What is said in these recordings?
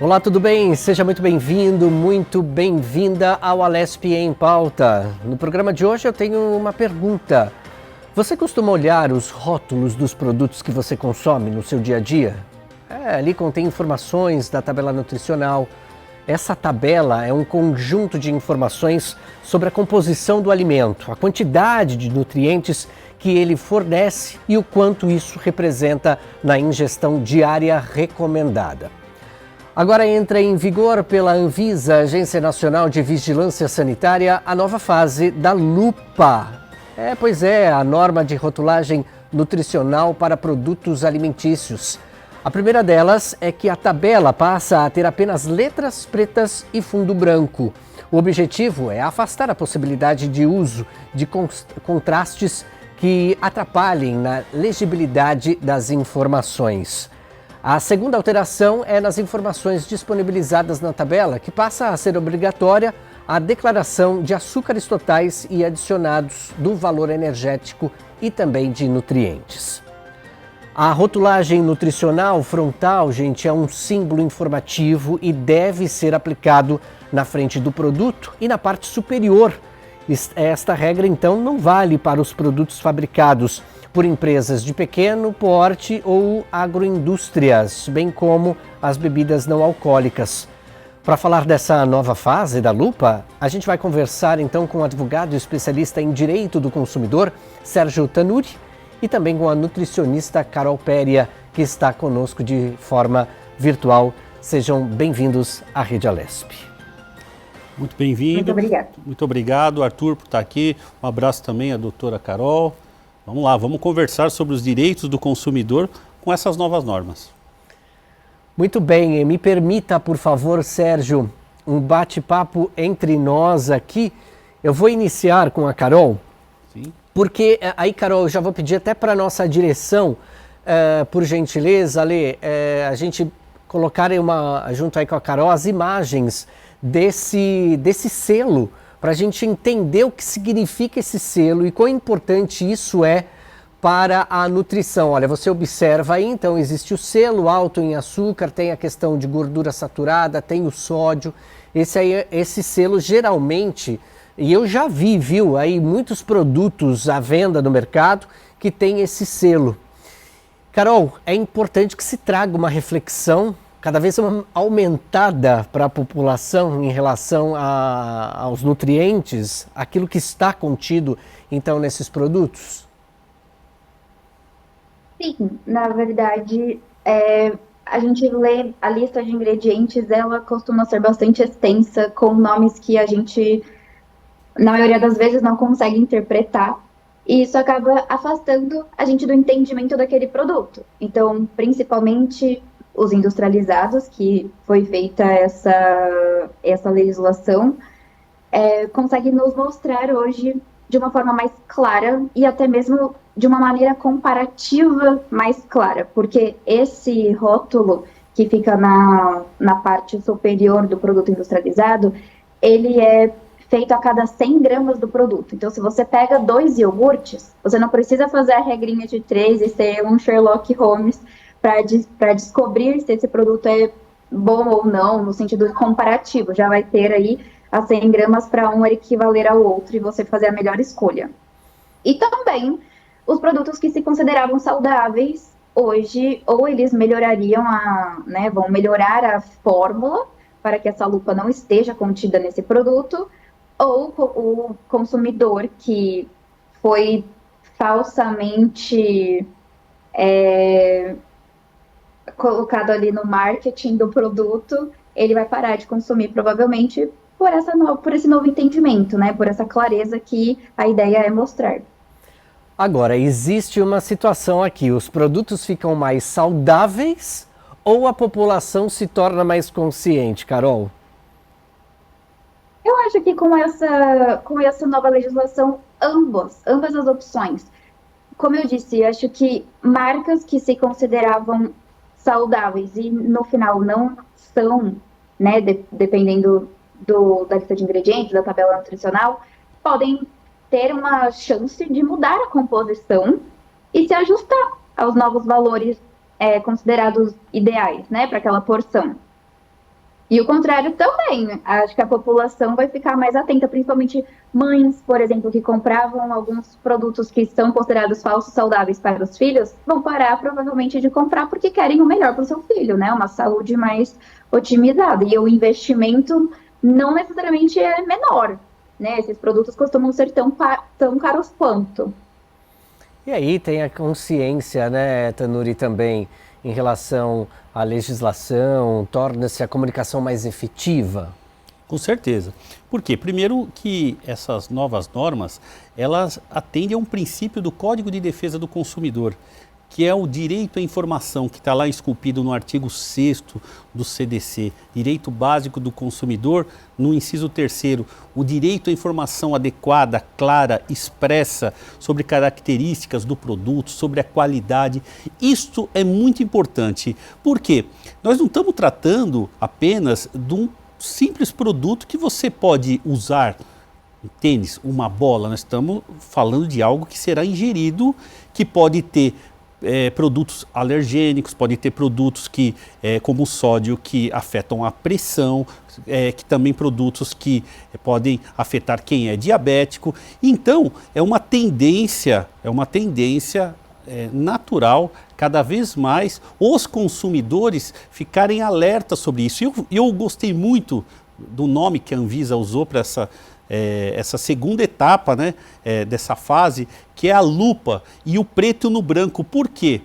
Olá, tudo bem? Seja muito bem-vindo, muito bem-vinda ao Alesp em Pauta. No programa de hoje eu tenho uma pergunta. Você costuma olhar os rótulos dos produtos que você consome no seu dia a dia? Ali contém informações da tabela nutricional. Essa tabela é um conjunto de informações sobre a composição do alimento, a quantidade de nutrientes que ele fornece e o quanto isso representa na ingestão diária recomendada. Agora entra em vigor pela Anvisa, Agência Nacional de Vigilância Sanitária, a nova fase da lupa. Pois é, a norma de rotulagem nutricional para produtos alimentícios. A primeira delas é que a tabela passa a ter apenas letras pretas e fundo branco. O objetivo é afastar a possibilidade de uso de contrastes que atrapalhem na legibilidade das informações. A segunda alteração é nas informações disponibilizadas na tabela, que passa a ser obrigatória a declaração de açúcares totais e adicionados do valor energético e também de nutrientes. A rotulagem nutricional frontal, gente, é um símbolo informativo e deve ser aplicado na frente do produto e na parte superior. Esta regra, então, não vale para os produtos fabricados por empresas de pequeno porte ou agroindústrias, bem como as bebidas não alcoólicas. Para falar dessa nova fase da lupa, a gente vai conversar então com o advogado e especialista em direito do consumidor, Sérgio Tanuri, e também com a nutricionista Carol Péria, que está conosco de forma virtual. Sejam bem-vindos à Rede Alesp. Muito bem-vindo. Muito obrigada. Muito obrigado, Arthur, por estar aqui. Um abraço também à doutora Carol. Vamos lá, vamos conversar sobre os direitos do consumidor com essas novas normas. Muito bem, me permita, por favor, Sérgio, um bate-papo entre nós aqui. Eu vou iniciar com a Carol, Sim. Porque aí, Carol, eu já vou pedir até para a nossa direção, por gentileza, Alê, a gente colocar junto aí com a Carol as imagens desse selo, para a gente entender o que significa esse selo e quão importante isso é para a nutrição. Olha, você observa aí, então, existe o selo alto em açúcar, tem a questão de gordura saturada, tem o sódio. Esse selo geralmente, e eu já vi, viu, aí muitos produtos à venda no mercado que tem esse selo. Carol, é importante que se traga uma reflexão cada vez aumentada para a população em relação aos nutrientes, aquilo que está contido, então, nesses produtos? Sim, na verdade, a gente lê a lista de ingredientes, ela costuma ser bastante extensa, com nomes que a gente, na maioria das vezes, não consegue interpretar, e isso acaba afastando a gente do entendimento daquele produto. Então, principalmente os industrializados, que foi feita essa legislação, consegue nos mostrar hoje de uma forma mais clara e até mesmo de uma maneira comparativa mais clara, porque esse rótulo que fica na parte superior do produto industrializado, ele é feito a cada 100 gramas do produto. Então, se você pega 2 iogurtes, você não precisa fazer a regrinha de 3 e ser um Sherlock Holmes para descobrir se esse produto é bom ou não, no sentido comparativo. Já vai ter aí as 100 gramas para um equivaler ao outro e você fazer a melhor escolha. E também os produtos que se consideravam saudáveis, hoje, ou eles melhorariam vão melhorar a fórmula para que essa lupa não esteja contida nesse produto, ou o consumidor que foi falsamente colocado ali no marketing do produto, ele vai parar de consumir provavelmente por esse novo entendimento, né? Por essa clareza que a ideia é mostrar. Agora, existe uma situação aqui, os produtos ficam mais saudáveis ou a população se torna mais consciente, Carol? Eu acho que com essa nova legislação, ambas as opções. Como eu disse, acho que marcas que se consideravam saudáveis e no final não são, né, dependendo da lista de ingredientes, da tabela nutricional, podem ter uma chance de mudar a composição e se ajustar aos novos valores considerados ideais, né, para aquela porção. E o contrário também. Acho que a população vai ficar mais atenta, principalmente mães, por exemplo, que compravam alguns produtos que são considerados falsos saudáveis para os filhos, vão parar provavelmente de comprar porque querem o melhor para o seu filho, né? Uma saúde mais otimizada. E o investimento não necessariamente é menor, né? Esses produtos costumam ser tão caros quanto. E aí tem a consciência, né, Tanuri, também em relação à legislação, torna-se a comunicação mais efetiva? Com certeza. Por quê? Primeiro que essas novas normas, elas atendem a um princípio do Código de Defesa do Consumidor, que é o direito à informação, que está lá esculpido no artigo 6º do CDC, direito básico do consumidor, no inciso 3º, o direito à informação adequada, clara, expressa sobre características do produto, sobre a qualidade. Isto é muito importante. Por quê? Nós não estamos tratando apenas de um simples produto que você pode usar, um tênis, uma bola. Nós estamos falando de algo que será ingerido, que pode ter produtos alergênicos, pode ter produtos que, como o sódio, que afetam a pressão, que também produtos que podem afetar quem é diabético. Então, é uma tendência natural, cada vez mais, os consumidores ficarem alertas sobre isso. Eu gostei muito do nome que a Anvisa usou para essa segunda etapa, né, dessa fase, que é a lupa e o preto no branco. Por quê?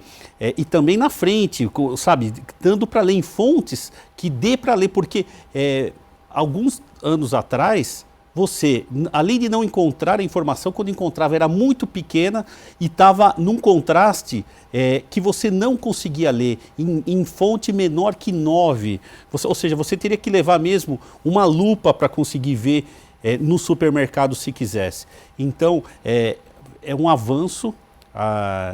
E também na frente, sabe, dando para ler em fontes que dê para ler, porque alguns anos atrás, você, além de não encontrar a informação, quando encontrava era muito pequena e estava num contraste que você não conseguia ler, em fonte menor que 9. Ou seja, você teria que levar mesmo uma lupa para conseguir ver no supermercado se quisesse. Então, é um avanço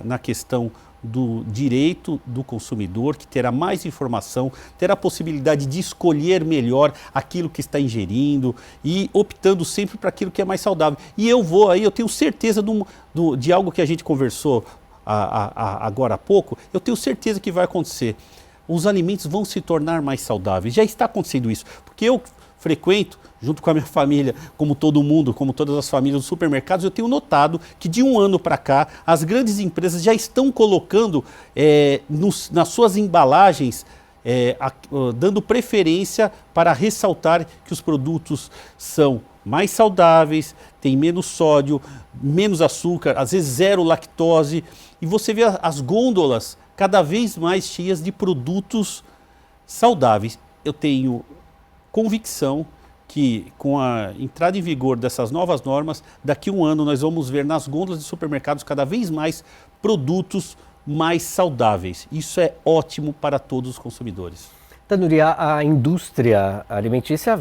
na questão do direito do consumidor, que terá mais informação, terá a possibilidade de escolher melhor aquilo que está ingerindo e optando sempre para aquilo que é mais saudável. E eu tenho certeza de algo que a gente conversou agora há pouco, eu tenho certeza que vai acontecer. Os alimentos vão se tornar mais saudáveis. Já está acontecendo isso, porque eu frequento, junto com a minha família, como todo mundo, como todas as famílias dos supermercados, eu tenho notado que de um ano para cá, as grandes empresas já estão colocando nas suas embalagens, dando preferência para ressaltar que os produtos são mais saudáveis, têm menos sódio, menos açúcar, às vezes zero lactose, e você vê as gôndolas cada vez mais cheias de produtos saudáveis. Eu tenho convicção que com a entrada em vigor dessas novas normas, daqui a um ano nós vamos ver nas gôndolas de supermercados cada vez mais produtos mais saudáveis. Isso é ótimo para todos os consumidores. Tanuri, a indústria alimentícia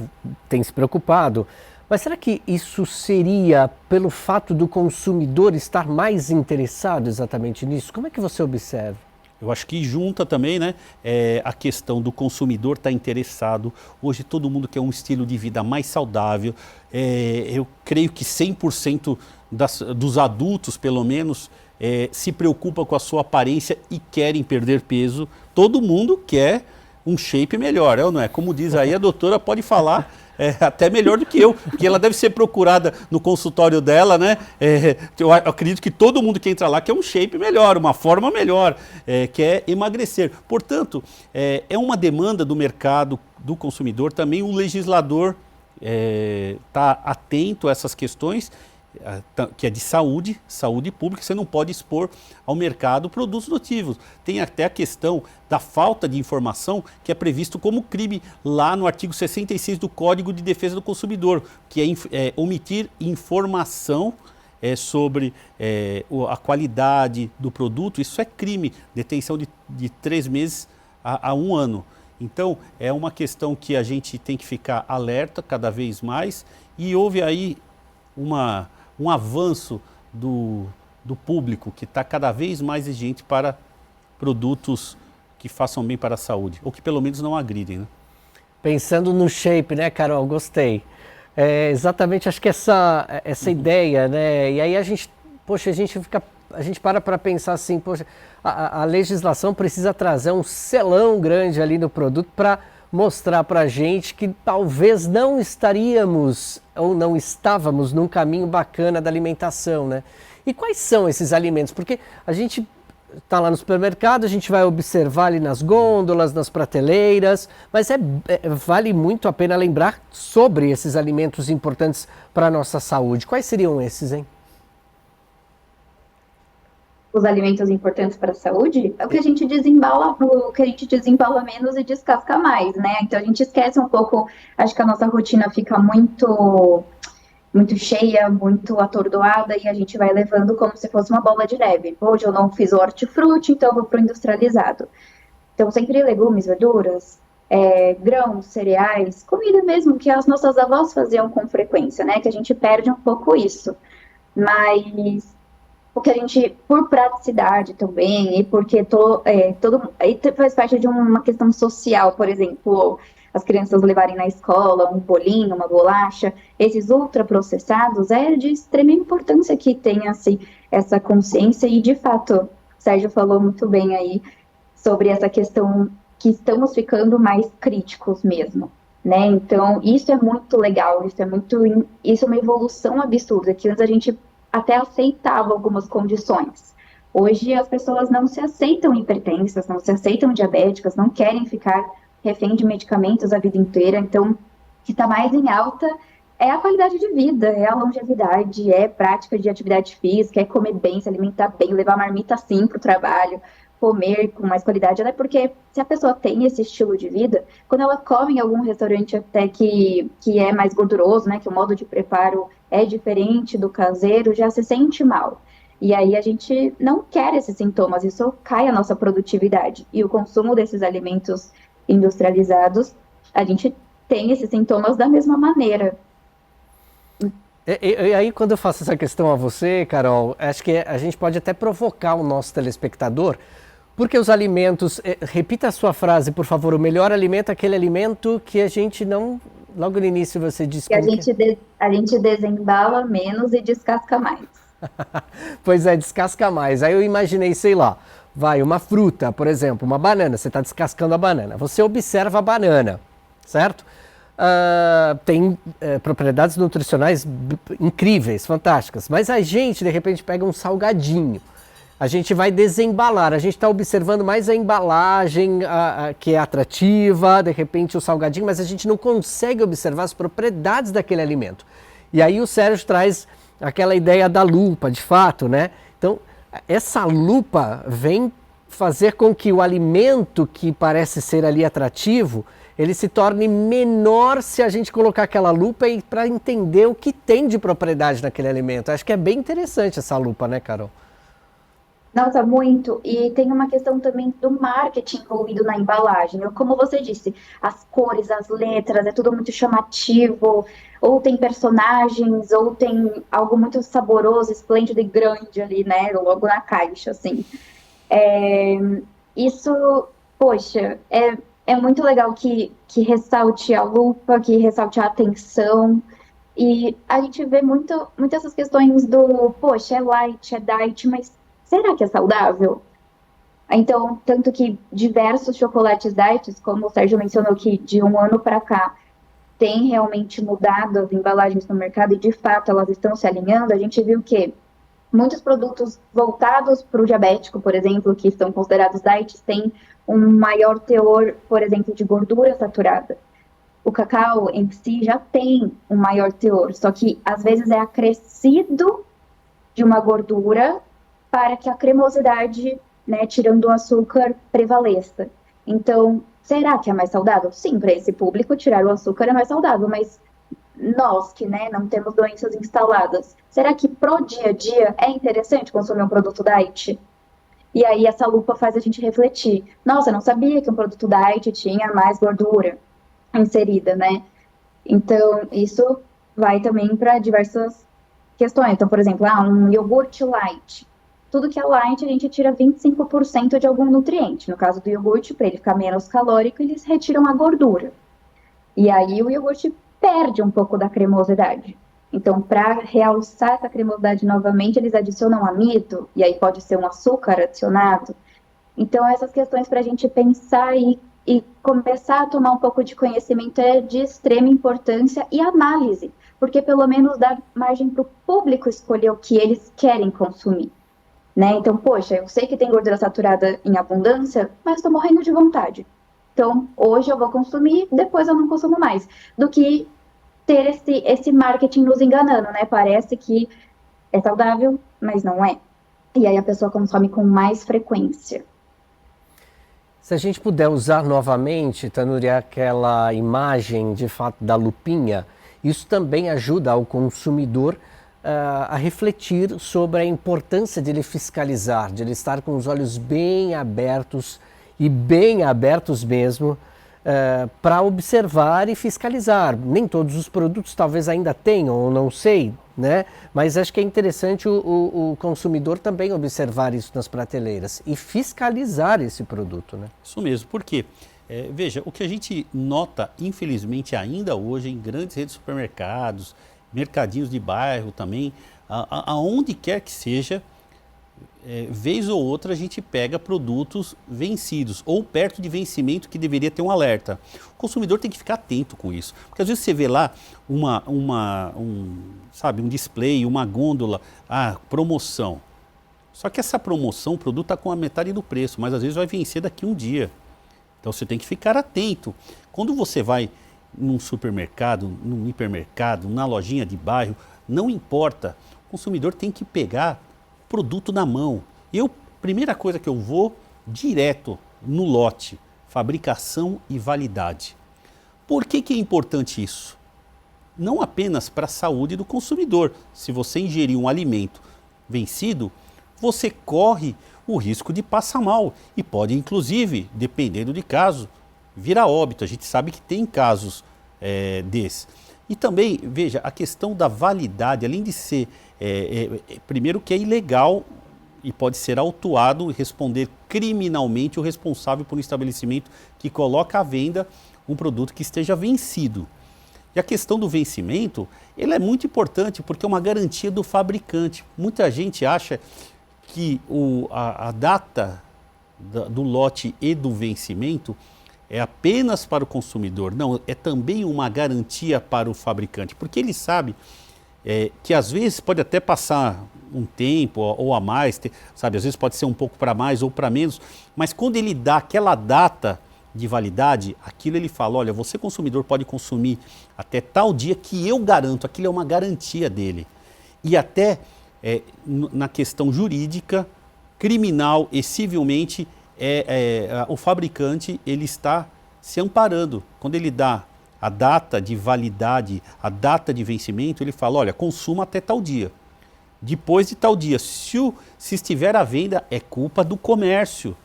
tem se preocupado, mas será que isso seria pelo fato do consumidor estar mais interessado exatamente nisso? Como é que você observa? Eu acho que junta também, né, a questão do consumidor estar interessado. Hoje todo mundo quer um estilo de vida mais saudável. Eu creio que 100% dos adultos, pelo menos, se preocupa com a sua aparência e querem perder peso. Todo mundo quer um shape melhor, não é? Como diz aí, a doutora pode falar até melhor do que eu, porque ela deve ser procurada no consultório dela, né? Eu acredito que todo mundo que entra lá quer um shape melhor, uma forma melhor, quer emagrecer. Portanto, é uma demanda do mercado, do consumidor, também o legislador está atento a essas questões, que é de saúde pública. Você não pode expor ao mercado produtos nocivos. Tem até a questão da falta de informação, que é previsto como crime lá no artigo 66 do Código de Defesa do Consumidor, que é omitir informação sobre a qualidade do produto. Isso é crime, detenção de 3 meses a 1 ano. Então, é uma questão que a gente tem que ficar alerta cada vez mais, e houve aí um avanço do público que está cada vez mais exigente para produtos que façam bem para a saúde, ou que pelo menos não agridem, né? Pensando no shape, né, Carol? Gostei. Exatamente, acho que essa ideia, né? E aí a gente para pensar assim, poxa, a legislação precisa trazer um selão grande ali no produto para mostrar para a gente que talvez não estaríamos ou não estávamos num caminho bacana da alimentação, né? E quais são esses alimentos? Porque a gente está lá no supermercado, a gente vai observar ali nas gôndolas, nas prateleiras, mas vale muito a pena lembrar sobre esses alimentos importantes para a nossa saúde. Quais seriam esses, hein? Os alimentos importantes para a saúde, é o que a gente desembala, o que a gente desembala menos e descasca mais, né? Então a gente esquece um pouco, acho que a nossa rotina fica muito cheia, muito atordoada e a gente vai levando como se fosse uma bola de neve. Hoje eu não fiz o hortifruti, então eu vou para o industrializado. Então sempre legumes, verduras, grãos, cereais, comida mesmo que as nossas avós faziam com frequência, né? Que a gente perde um pouco isso. Mas o que a gente, por praticidade também, e porque faz parte de uma questão social, por exemplo, as crianças levarem na escola um bolinho, uma bolacha, esses ultraprocessados, é de extrema importância que tenha-se essa consciência, e de fato, o Sérgio falou muito bem aí sobre essa questão que estamos ficando mais críticos mesmo. Né? Então, isso é muito legal, isso é uma evolução absurda, que antes a gente até aceitava algumas condições. Hoje as pessoas não se aceitam hipertensas, não se aceitam diabéticas, não querem ficar refém de medicamentos a vida inteira. Então, o que está mais em alta é a qualidade de vida, é a longevidade, é prática de atividade física, é comer bem, se alimentar bem, levar marmita sim para o trabalho, comer com mais qualidade, até porque se a pessoa tem esse estilo de vida, quando ela come em algum restaurante até que é mais gorduroso, né, que o modo de preparo é diferente do caseiro, já se sente mal. E aí a gente não quer esses sintomas, isso cai a nossa produtividade. E o consumo desses alimentos industrializados, a gente tem esses sintomas da mesma maneira. E aí, quando eu faço essa questão a você, Carol, acho que a gente pode até provocar o nosso telespectador, porque os alimentos, repita a sua frase, por favor, o melhor alimento é aquele alimento que a gente não, logo no início você disse... Que a gente desembala menos e descasca mais. Pois é, descasca mais. Aí eu imaginei, sei lá, uma fruta, por exemplo, uma banana, você está descascando a banana, você observa a banana, certo? Tem propriedades nutricionais incríveis, fantásticas, mas a gente de repente pega um salgadinho, a gente vai desembalar, a gente está observando mais a embalagem que é atrativa, de repente o salgadinho, mas a gente não consegue observar as propriedades daquele alimento. E aí o Sérgio traz aquela ideia da lupa, de fato, né? Então essa lupa vem fazer com que o alimento que parece ser ali atrativo, ele se torne menor se a gente colocar aquela lupa para entender o que tem de propriedade naquele alimento. Acho que é bem interessante essa lupa, né, Carol? Nossa, muito. E tem uma questão também do marketing envolvido na embalagem. Como você disse, as cores, as letras, é tudo muito chamativo. Ou tem personagens, ou tem algo muito saboroso, esplêndido e grande ali, né? Logo na caixa, assim. Isso, poxa, é muito legal que ressalte a lupa, que ressalte a atenção. E a gente vê muito essas questões do, poxa, é light, é diet, mas será que é saudável? Então, tanto que diversos chocolates diets, como o Sérgio mencionou que de um ano para cá, tem realmente mudado as embalagens no mercado e, de fato, elas estão se alinhando. A gente viu que muitos produtos voltados para o diabético, por exemplo, que são considerados diets, têm um maior teor, por exemplo, de gordura saturada. O cacau em si já tem um maior teor, só que às vezes é acrescido de uma gordura para que a cremosidade, né, tirando o açúcar, prevaleça. Então, será que é mais saudável? Sim, para esse público, tirar o açúcar é mais saudável, mas nós que, né, não temos doenças instaladas, será que pro dia a dia é interessante consumir um produto diet? E aí essa lupa faz a gente refletir. Nossa, eu não sabia que um produto diet tinha mais gordura inserida, né? Então, isso vai também para diversas questões. Então, por exemplo, um iogurte light. Tudo que é light, a gente tira 25% de algum nutriente. No caso do iogurte, para ele ficar menos calórico, eles retiram a gordura. E aí o iogurte perde um pouco da cremosidade. Então, para realçar essa cremosidade novamente, eles adicionam amido, e aí pode ser um açúcar adicionado. Então, essas questões para a gente pensar e e começar a tomar um pouco de conhecimento é de extrema importância e análise, porque pelo menos dá margem para o público escolher o que eles querem consumir. Né? Então, poxa, eu sei que tem gordura saturada em abundância, mas estou morrendo de vontade. Então, hoje eu vou consumir, depois eu não consumo mais. Do que ter esse marketing nos enganando, né? Parece que é saudável, mas não é. E aí a pessoa consome com mais frequência. Se a gente puder usar novamente, Tanuri, aquela imagem de fato da lupinha, isso também ajuda ao consumidor a refletir sobre a importância de ele fiscalizar, de ele estar com os olhos bem abertos e bem abertos mesmo, para observar e fiscalizar. Nem todos os produtos talvez ainda tenham, ou não sei, né? Mas acho que é interessante o consumidor também observar isso nas prateleiras e fiscalizar esse produto, né? Isso mesmo, porque, veja, o que a gente nota, infelizmente, ainda hoje em grandes redes de supermercados, mercadinhos de bairro também, aonde quer que seja, vez ou outra a gente pega produtos vencidos ou perto de vencimento que deveria ter um alerta. O consumidor tem que ficar atento com isso, porque às vezes você vê lá um display, uma gôndola, promoção. Só que essa promoção, o produto está com a metade do preço, mas às vezes vai vencer daqui um dia. Então você tem que ficar atento. Quando você vai num supermercado, num hipermercado, na lojinha de bairro, não importa, o consumidor tem que pegar produto na mão. Primeira coisa que eu vou direto no lote, fabricação e validade. Por que é importante isso? Não apenas para a saúde do consumidor. Se você ingerir um alimento vencido, você corre o risco de passar mal e pode, inclusive, dependendo de caso, vir a óbito. A gente sabe que tem casos desses. E também, veja, a questão da validade, além de ser, primeiro que é ilegal e pode ser autuado e responder criminalmente o responsável por um estabelecimento que coloca à venda um produto que esteja vencido. E a questão do vencimento, ele é muito importante porque é uma garantia do fabricante. Muita gente acha que a data do lote e do vencimento é apenas para o consumidor. Não, é também uma garantia para o fabricante, porque ele sabe que às vezes pode até passar um tempo ou a mais, sabe? Às vezes pode ser um pouco para mais ou para menos, mas quando ele dá aquela data de validade, aquilo ele fala, olha, você consumidor pode consumir até tal dia que eu garanto, aquilo é uma garantia dele. E até na questão jurídica, criminal e civilmente, o fabricante ele está se amparando. Quando ele dá a data de validade, a data de vencimento, ele fala, olha, consuma até tal dia. Depois de tal dia, se estiver à venda, é culpa do comércio,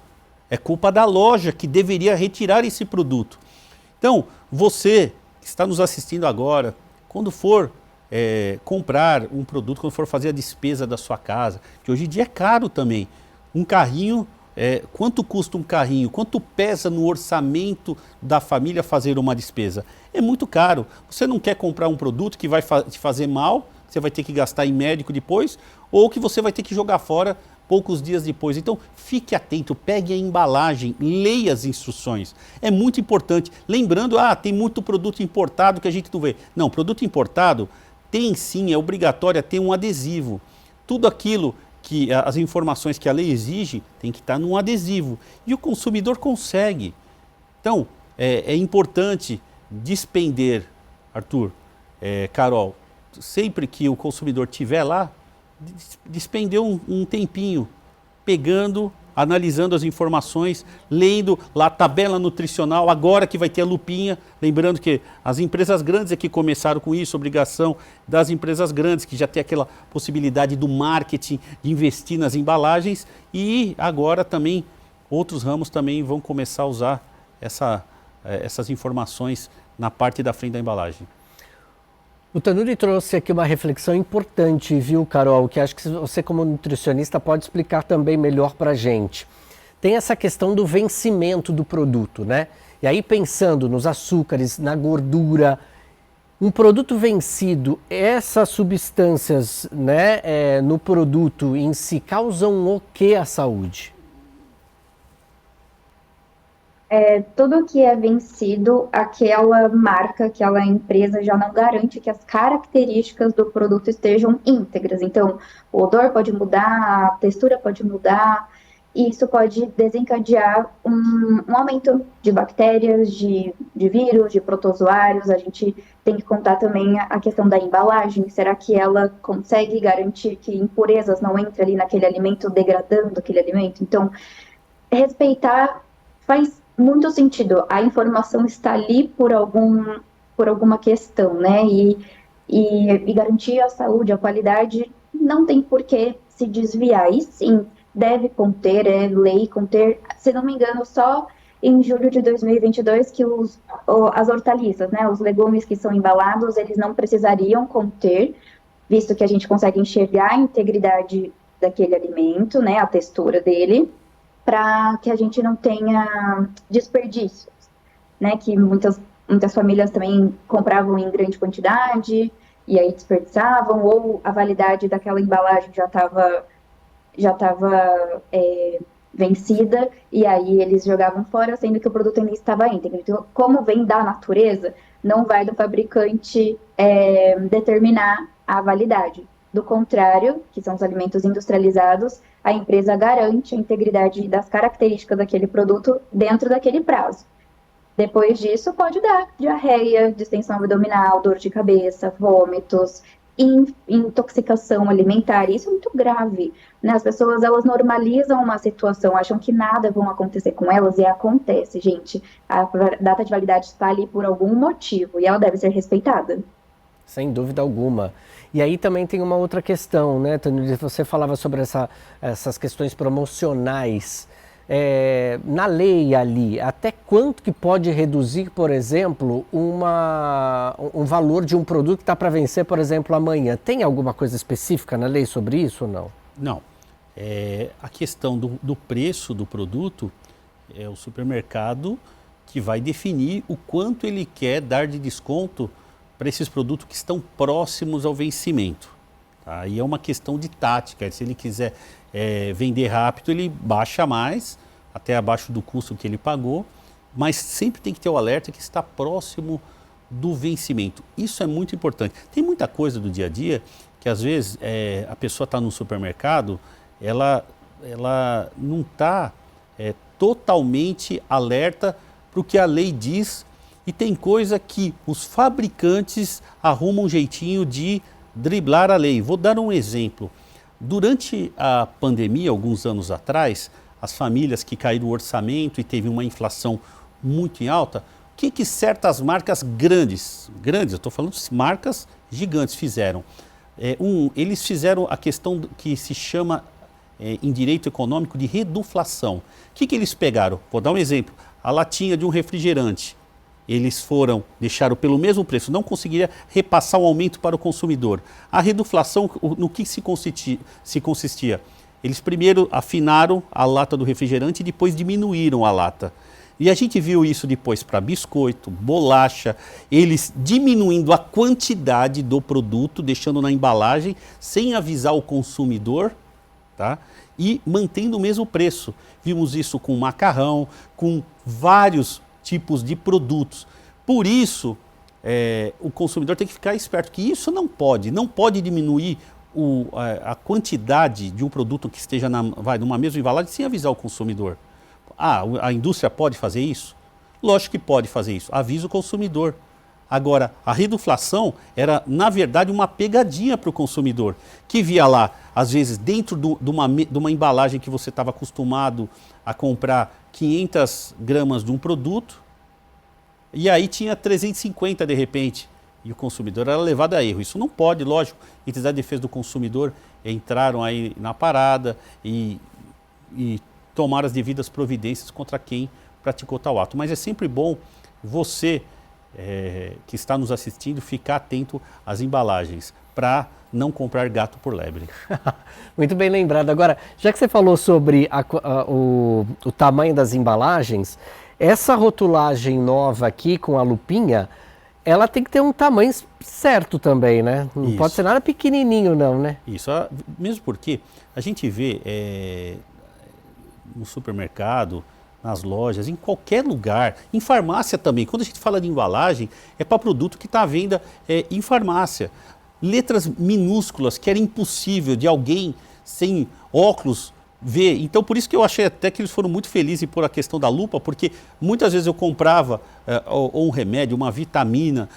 é culpa da loja que deveria retirar esse produto. Então, você que está nos assistindo agora, quando for comprar um produto, quando for fazer a despesa da sua casa, que hoje em dia é caro também, um carrinho, quanto custa um carrinho, quanto pesa no orçamento da família fazer uma despesa? É muito caro. Você não quer comprar um produto que vai te fazer mal, você vai ter que gastar em médico depois, ou que você vai ter que jogar fora poucos dias depois. Então, fique atento, pegue a embalagem, leia as instruções. É muito importante. Lembrando, tem muito produto importado que a gente não vê. Não, produto importado tem sim, é obrigatório ter um adesivo. Tudo aquilo que as informações que a lei exige tem que estar num adesivo. E o consumidor consegue. Então, é importante despender, Arthur, Carol, sempre que o consumidor estiver lá, despender um tempinho, pegando, analisando as informações, lendo lá a tabela nutricional, agora que vai ter a lupinha, lembrando que as empresas grandes é que começaram com isso, obrigação das empresas grandes, que já tem aquela possibilidade do marketing, de investir nas embalagens, e agora também outros ramos também vão começar a usar essas informações na parte da frente da embalagem. O Tanuri trouxe aqui uma reflexão importante, viu, Carol, que acho que você como nutricionista pode explicar também melhor para a gente. Tem essa questão do vencimento do produto, né? E aí pensando nos açúcares, na gordura, um produto vencido, essas substâncias, né, no produto em si causam o que à saúde? Tudo que é vencido, aquela marca, aquela empresa já não garante que as características do produto estejam íntegras. Então, o odor pode mudar, a textura pode mudar, e isso pode desencadear um aumento de bactérias, de vírus, de protozoários. A gente tem que contar também a questão da embalagem. Será que ela consegue garantir que impurezas não entrem ali naquele alimento, degradando aquele alimento? Então, respeitar faz muito sentido. A informação está ali por alguma questão, né? E garantir a saúde, a qualidade, não tem por que se desviar. E sim, deve conter, é lei conter, se não me engano, só em julho de 2022 que as hortaliças, né, os legumes que são embalados, eles não precisariam conter, visto que a gente consegue enxergar a integridade daquele alimento, né, a textura dele, para que a gente não tenha desperdícios, né? Que muitas famílias também compravam em grande quantidade e aí desperdiçavam, ou a validade daquela embalagem já estava vencida e aí eles jogavam fora, sendo que o produto ainda estava íntegro. Então, como vem da natureza, não vai do fabricante determinar a validade. Do contrário, que são os alimentos industrializados, a empresa garante a integridade das características daquele produto dentro daquele prazo. Depois disso, pode dar diarreia, distensão abdominal, dor de cabeça, vômitos, intoxicação alimentar. Isso é muito grave, né? As pessoas, elas normalizam uma situação, acham que nada vai acontecer com elas, e acontece, gente. A data de validade está ali por algum motivo, e ela deve ser respeitada. Sem dúvida alguma. E aí também tem uma outra questão, né, Tânia? Você falava sobre essas questões promocionais. Na lei ali, até quanto que pode reduzir, por exemplo, um valor de um produto que está para vencer, por exemplo, amanhã? Tem alguma coisa específica na lei sobre isso ou não? Não. A questão do preço do produto é o supermercado que vai definir o quanto ele quer dar de desconto para esses produtos que estão próximos ao vencimento. Tá? E é uma questão de tática. Se ele quiser vender rápido, ele baixa mais, até abaixo do custo que ele pagou, mas sempre tem que ter o alerta que está próximo do vencimento. Isso é muito importante. Tem muita coisa do dia a dia que às vezes a pessoa está no supermercado, ela não está totalmente alerta para o que a lei diz, e tem coisa que os fabricantes arrumam um jeitinho de driblar a lei. Vou dar um exemplo. Durante a pandemia, alguns anos atrás, as famílias que caíram o orçamento e teve uma inflação muito em alta, o que certas marcas grandes, eu estou falando de marcas gigantes, fizeram? Eles fizeram a questão que se chama em direito econômico de reduflação. O que eles pegaram? Vou dar um exemplo. A latinha de um refrigerante. Eles deixaram pelo mesmo preço, não conseguiria repassar um aumento para o consumidor. A reduflação, no que se consistia? Eles primeiro afinaram a lata do refrigerante e depois diminuíram a lata. E a gente viu isso depois para biscoito, bolacha, eles diminuindo a quantidade do produto, deixando na embalagem, sem avisar o consumidor, tá? E mantendo o mesmo preço. Vimos isso com macarrão, com vários tipos de produtos. Por isso, o consumidor tem que ficar esperto, que isso não pode diminuir a quantidade de um produto que esteja numa mesma embalagem sem avisar o consumidor. A indústria pode fazer isso? Lógico que pode fazer isso, avisa o consumidor. Agora, a reduflação era, na verdade, uma pegadinha para o consumidor, que via lá, às vezes, dentro de uma embalagem que você estava acostumado a comprar 500 gramas de um produto, e aí tinha 350 de repente, e o consumidor era levado a erro. Isso não pode, lógico. Entidades de defesa do consumidor entraram aí na parada e tomaram as devidas providências contra quem praticou tal ato. Mas é sempre bom você, que está nos assistindo, ficar atento às embalagens, para não comprar gato por lebre. Muito bem lembrado. Agora, já que você falou sobre o tamanho das embalagens, essa rotulagem nova aqui com a lupinha, ela tem que ter um tamanho certo também, né? Não Isso. Pode ser nada pequenininho não, né? Isso, mesmo porque a gente vê no supermercado, nas lojas, em qualquer lugar, em farmácia também. Quando a gente fala de embalagem, é para produto que está à venda em farmácia. Letras minúsculas, que era impossível de alguém sem óculos ver. Então, por isso que eu achei até que eles foram muito felizes em pôr a questão da lupa, porque muitas vezes eu comprava ou um remédio, uma vitamina,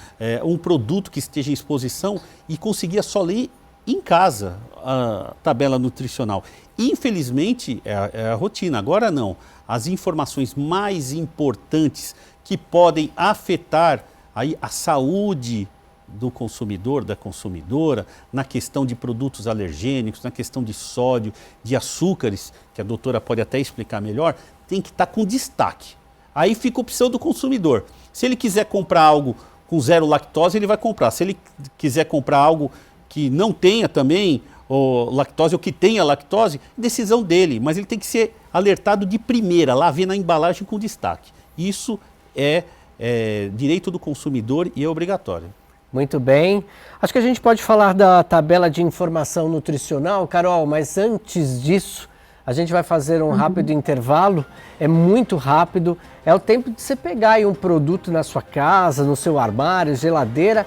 um produto que esteja em exposição e conseguia só ler em casa a tabela nutricional. Infelizmente, é a rotina. Agora não. As informações mais importantes que podem afetar aí a saúde do consumidor, da consumidora, na questão de produtos alergênicos, na questão de sódio, de açúcares, que a doutora pode até explicar melhor, tem que estar com destaque. Aí fica a opção do consumidor. Se ele quiser comprar algo com zero lactose, ele vai comprar. Se ele quiser comprar algo que não tenha também lactose ou que tenha lactose, decisão dele, mas ele tem que ser alertado de primeira, lá ver na embalagem com destaque. Isso é direito do consumidor e é obrigatório. Muito bem. Acho que a gente pode falar da tabela de informação nutricional, Carol, mas antes disso, a gente vai fazer um rápido intervalo. É muito rápido. É o tempo de você pegar aí um produto na sua casa, no seu armário, geladeira.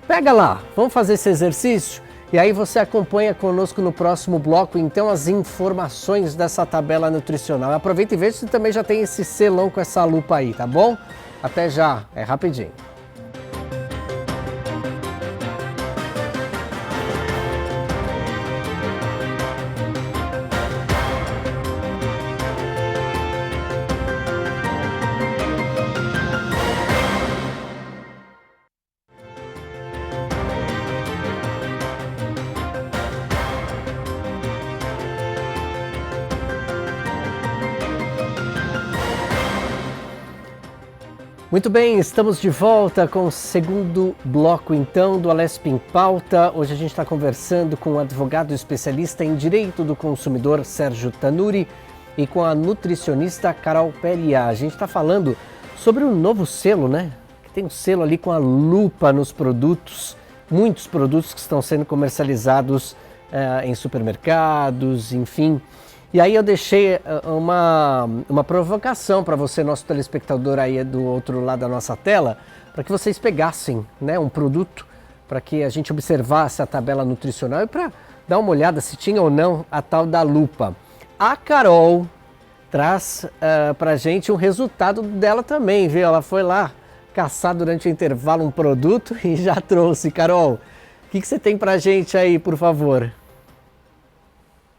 Pega lá, vamos fazer esse exercício? E aí você acompanha conosco no próximo bloco, então, as informações dessa tabela nutricional. Aproveita e veja se também já tem esse selão com essa lupa aí, tá bom? Até já, é rapidinho. Muito bem, estamos de volta com o segundo bloco então do Alesp em Pauta. Hoje a gente está conversando com o advogado especialista em Direito do Consumidor, Sérgio Tanuri, e com a nutricionista Carol Peria. A gente está falando sobre um novo selo, né? Que tem um selo ali com a lupa nos produtos, muitos produtos que estão sendo comercializados em supermercados, enfim. E aí eu deixei uma provocação para você, nosso telespectador aí do outro lado da nossa tela, para que vocês pegassem, né, um produto, para que a gente observasse a tabela nutricional e para dar uma olhada se tinha ou não a tal da lupa. A Carol traz para a gente um resultado dela também, viu? Ela foi lá caçar durante o intervalo um produto e já trouxe. Carol, o que você tem para a gente aí, por favor?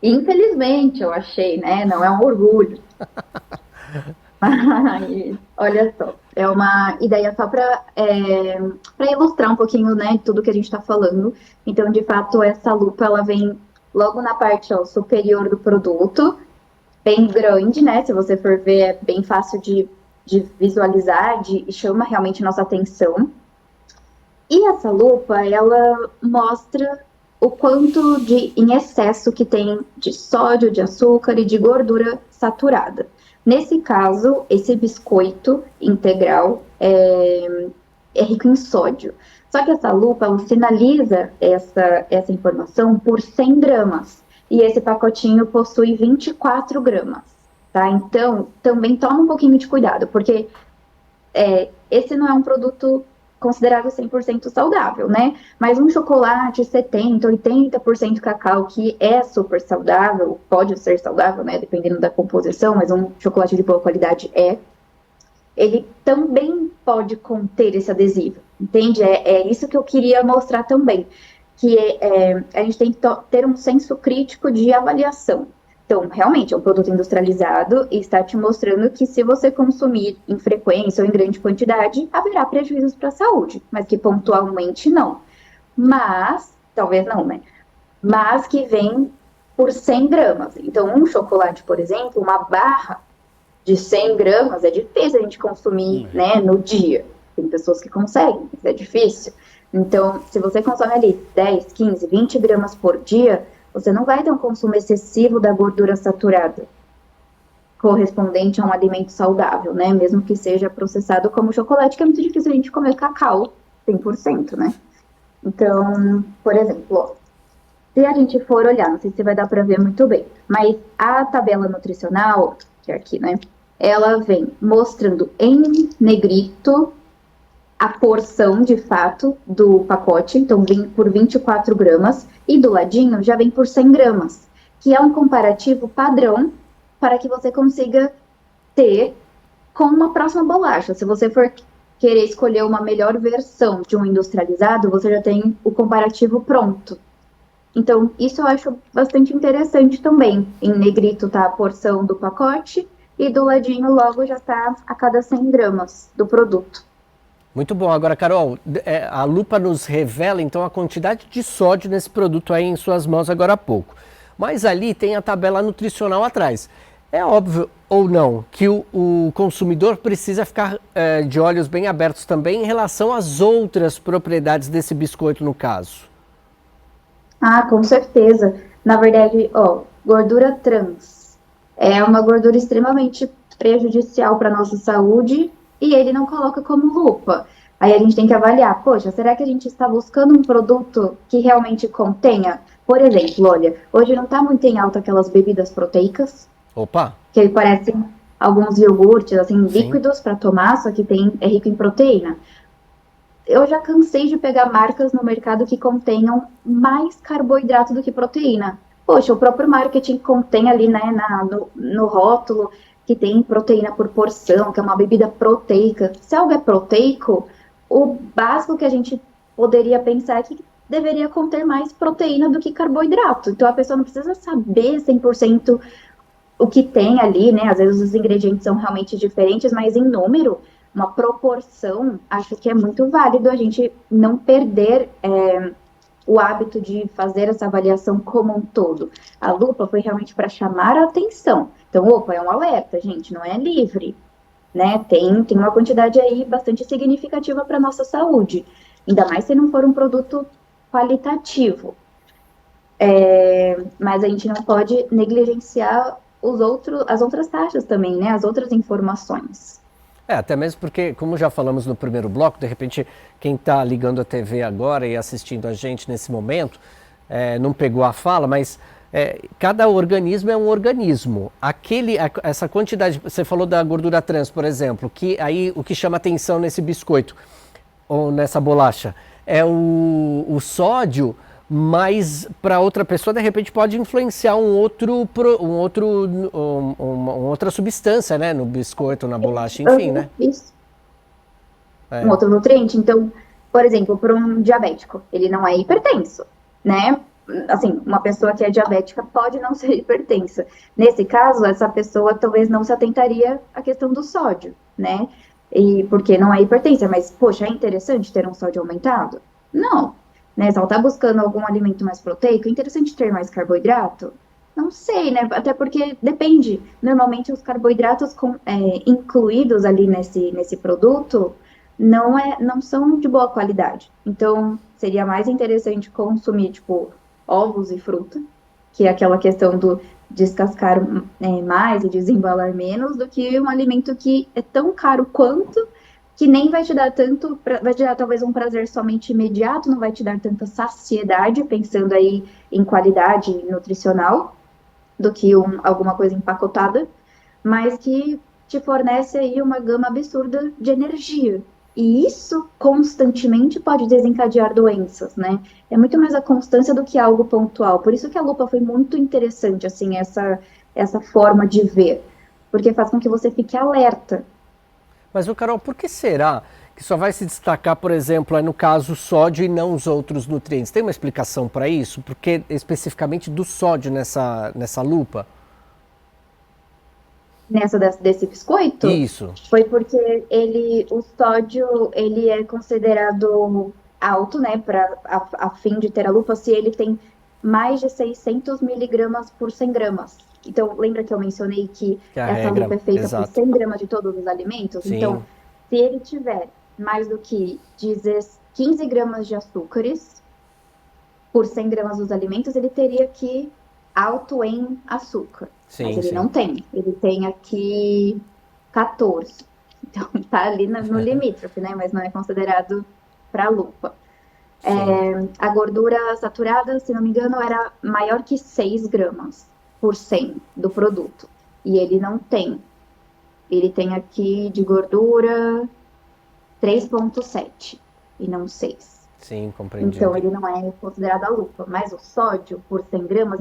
Infelizmente, eu achei, né? Não é um orgulho. Mas, olha só, é uma ideia só para ilustrar um pouquinho, né, tudo que a gente está falando. Então, de fato, essa lupa, ela vem logo na parte superior do produto, bem grande, né? Se você for ver, é bem fácil de visualizar, e chama realmente nossa atenção. E essa lupa, ela mostra o quanto em excesso que tem de sódio, de açúcar e de gordura saturada. Nesse caso, esse biscoito integral é rico em sódio. Só que essa lupa, ela sinaliza essa informação por 100 gramas. E esse pacotinho possui 24 gramas, tá? Então, também toma um pouquinho de cuidado, porque esse não é um produto considerado 100% saudável, né? Mas um chocolate 70%, 80% cacau, que é super saudável, pode ser saudável, né? Dependendo da composição, mas um chocolate de boa qualidade ele também pode conter esse adesivo, entende? É isso que eu queria mostrar também, que a gente tem que ter um senso crítico de avaliação. Então, realmente, é um produto industrializado e está te mostrando que se você consumir em frequência ou em grande quantidade, haverá prejuízos para a saúde, mas que pontualmente não. Mas, talvez não, né? Mas que vem por 100 gramas. Então, um chocolate, por exemplo, uma barra de 100 gramas, é difícil a gente consumir, né, no dia. Tem pessoas que conseguem, mas é difícil. Então, se você consome ali 10, 15, 20 gramas por dia, você não vai ter um consumo excessivo da gordura saturada, correspondente a um alimento saudável, né? Mesmo que seja processado como chocolate, que é muito difícil a gente comer cacau 100%, né? Então, por exemplo, se a gente for olhar, não sei se vai dar para ver muito bem, mas a tabela nutricional, que é aqui, né? ela vem mostrando em negrito a porção, de fato, do pacote, então vem por 24 gramas, e do ladinho já vem por 100 gramas, que é um comparativo padrão para que você consiga ter com uma próxima bolacha. Se você for querer escolher uma melhor versão de um industrializado, você já tem o comparativo pronto. Então, isso eu acho bastante interessante também. Em negrito tá a porção do pacote e do ladinho logo já está a cada 100 gramas do produto. Muito bom. Agora, Carol, a lupa nos revela, então, a quantidade de sódio nesse produto aí em suas mãos agora há pouco. Mas ali tem a tabela nutricional atrás. É óbvio ou não que o consumidor precisa ficar de olhos bem abertos também em relação às outras propriedades desse biscoito, no caso? Ah, com certeza. Na verdade, gordura trans é uma gordura extremamente prejudicial para a nossa saúde e ele não coloca como lupa. Aí a gente tem que avaliar, poxa, será que a gente está buscando um produto que realmente contenha? Por exemplo, olha, hoje não está muito em alta aquelas bebidas proteicas, Opa! que parecem alguns iogurtes, assim, Sim. líquidos para tomar, só que é rico em proteína. Eu já cansei de pegar marcas no mercado que contenham mais carboidrato do que proteína. Poxa, o próprio marketing contém ali, né, no rótulo, que tem proteína por porção, que é uma bebida proteica. Se algo é proteico, o básico que a gente poderia pensar é que deveria conter mais proteína do que carboidrato. Então a pessoa não precisa saber 100% o que tem ali, né? Às vezes os ingredientes são realmente diferentes, mas em número, uma proporção, acho que é muito válido a gente não perder o hábito de fazer essa avaliação como um todo. A lupa foi realmente para chamar a atenção. Então, opa, é um alerta, gente, não é livre, né? Tem uma quantidade aí bastante significativa para a nossa saúde. Ainda mais se não for um produto qualitativo. Mas a gente não pode negligenciar as outras taxas também, né? As outras informações. Até mesmo porque, como já falamos no primeiro bloco, de repente quem está ligando a TV agora e assistindo a gente nesse momento, não pegou a fala, mas cada organismo é um organismo. Essa quantidade, você falou da gordura trans, por exemplo, que aí o que chama atenção nesse biscoito ou nessa bolacha é o sódio, mas para outra pessoa de repente pode influenciar uma outra substância, né, no biscoito, na bolacha, enfim, né? Isso. Um outro nutriente. Então, por exemplo, para um diabético, ele não é hipertenso, né? Assim, uma pessoa que é diabética pode não ser hipertensa. Nesse caso, essa pessoa talvez não se atentaria à questão do sódio, né? E porque não é hipertensa, mas, poxa, é interessante ter um sódio aumentado? Não. Né, se ela está buscando algum alimento mais proteico, é interessante ter mais carboidrato? Não sei, né? Até porque depende. Normalmente os carboidratos incluídos ali nesse produto não são de boa qualidade. Então, seria mais interessante consumir, tipo, ovos e fruta, que é aquela questão do descascar mais e desembalar menos, do que um alimento que é tão caro quanto, que nem vai te dar tanto, vai te dar talvez um prazer somente imediato, não vai te dar tanta saciedade, pensando aí em qualidade nutricional, do que alguma coisa empacotada, mas que te fornece aí uma gama absurda de energia. E isso constantemente pode desencadear doenças, né? É muito mais a constância do que algo pontual. Por isso que a lupa foi muito interessante, assim, essa forma de ver, porque faz com que você fique alerta. Mas, Carol, por que será que só vai se destacar, por exemplo, no caso, o sódio e não os outros nutrientes? Tem uma explicação para isso? Por que especificamente do sódio nessa lupa? Desse biscoito? Isso. Foi porque o sódio, ele é considerado alto, né, a fim de ter a lupa, se ele tem mais de 600 miligramas por 100 gramas. Então, lembra que eu mencionei que essa lupa é feita por 100 gramas de todos os alimentos? Sim. Então, se ele tiver mais do que 15 gramas de açúcares por 100 gramas dos alimentos, ele teria que alto em açúcar. Sim, mas ele não tem. Ele tem aqui 14. Então, tá ali no limítrofe, né? Mas não é considerado para lupa. A gordura saturada, se não me engano, era maior que 6 gramas por 100 do produto. E ele não tem. Ele tem aqui de gordura 3,7 e não 6. Sim, compreendido. Então, ele não é considerado a lupa. Mas o sódio, por 100 gramas,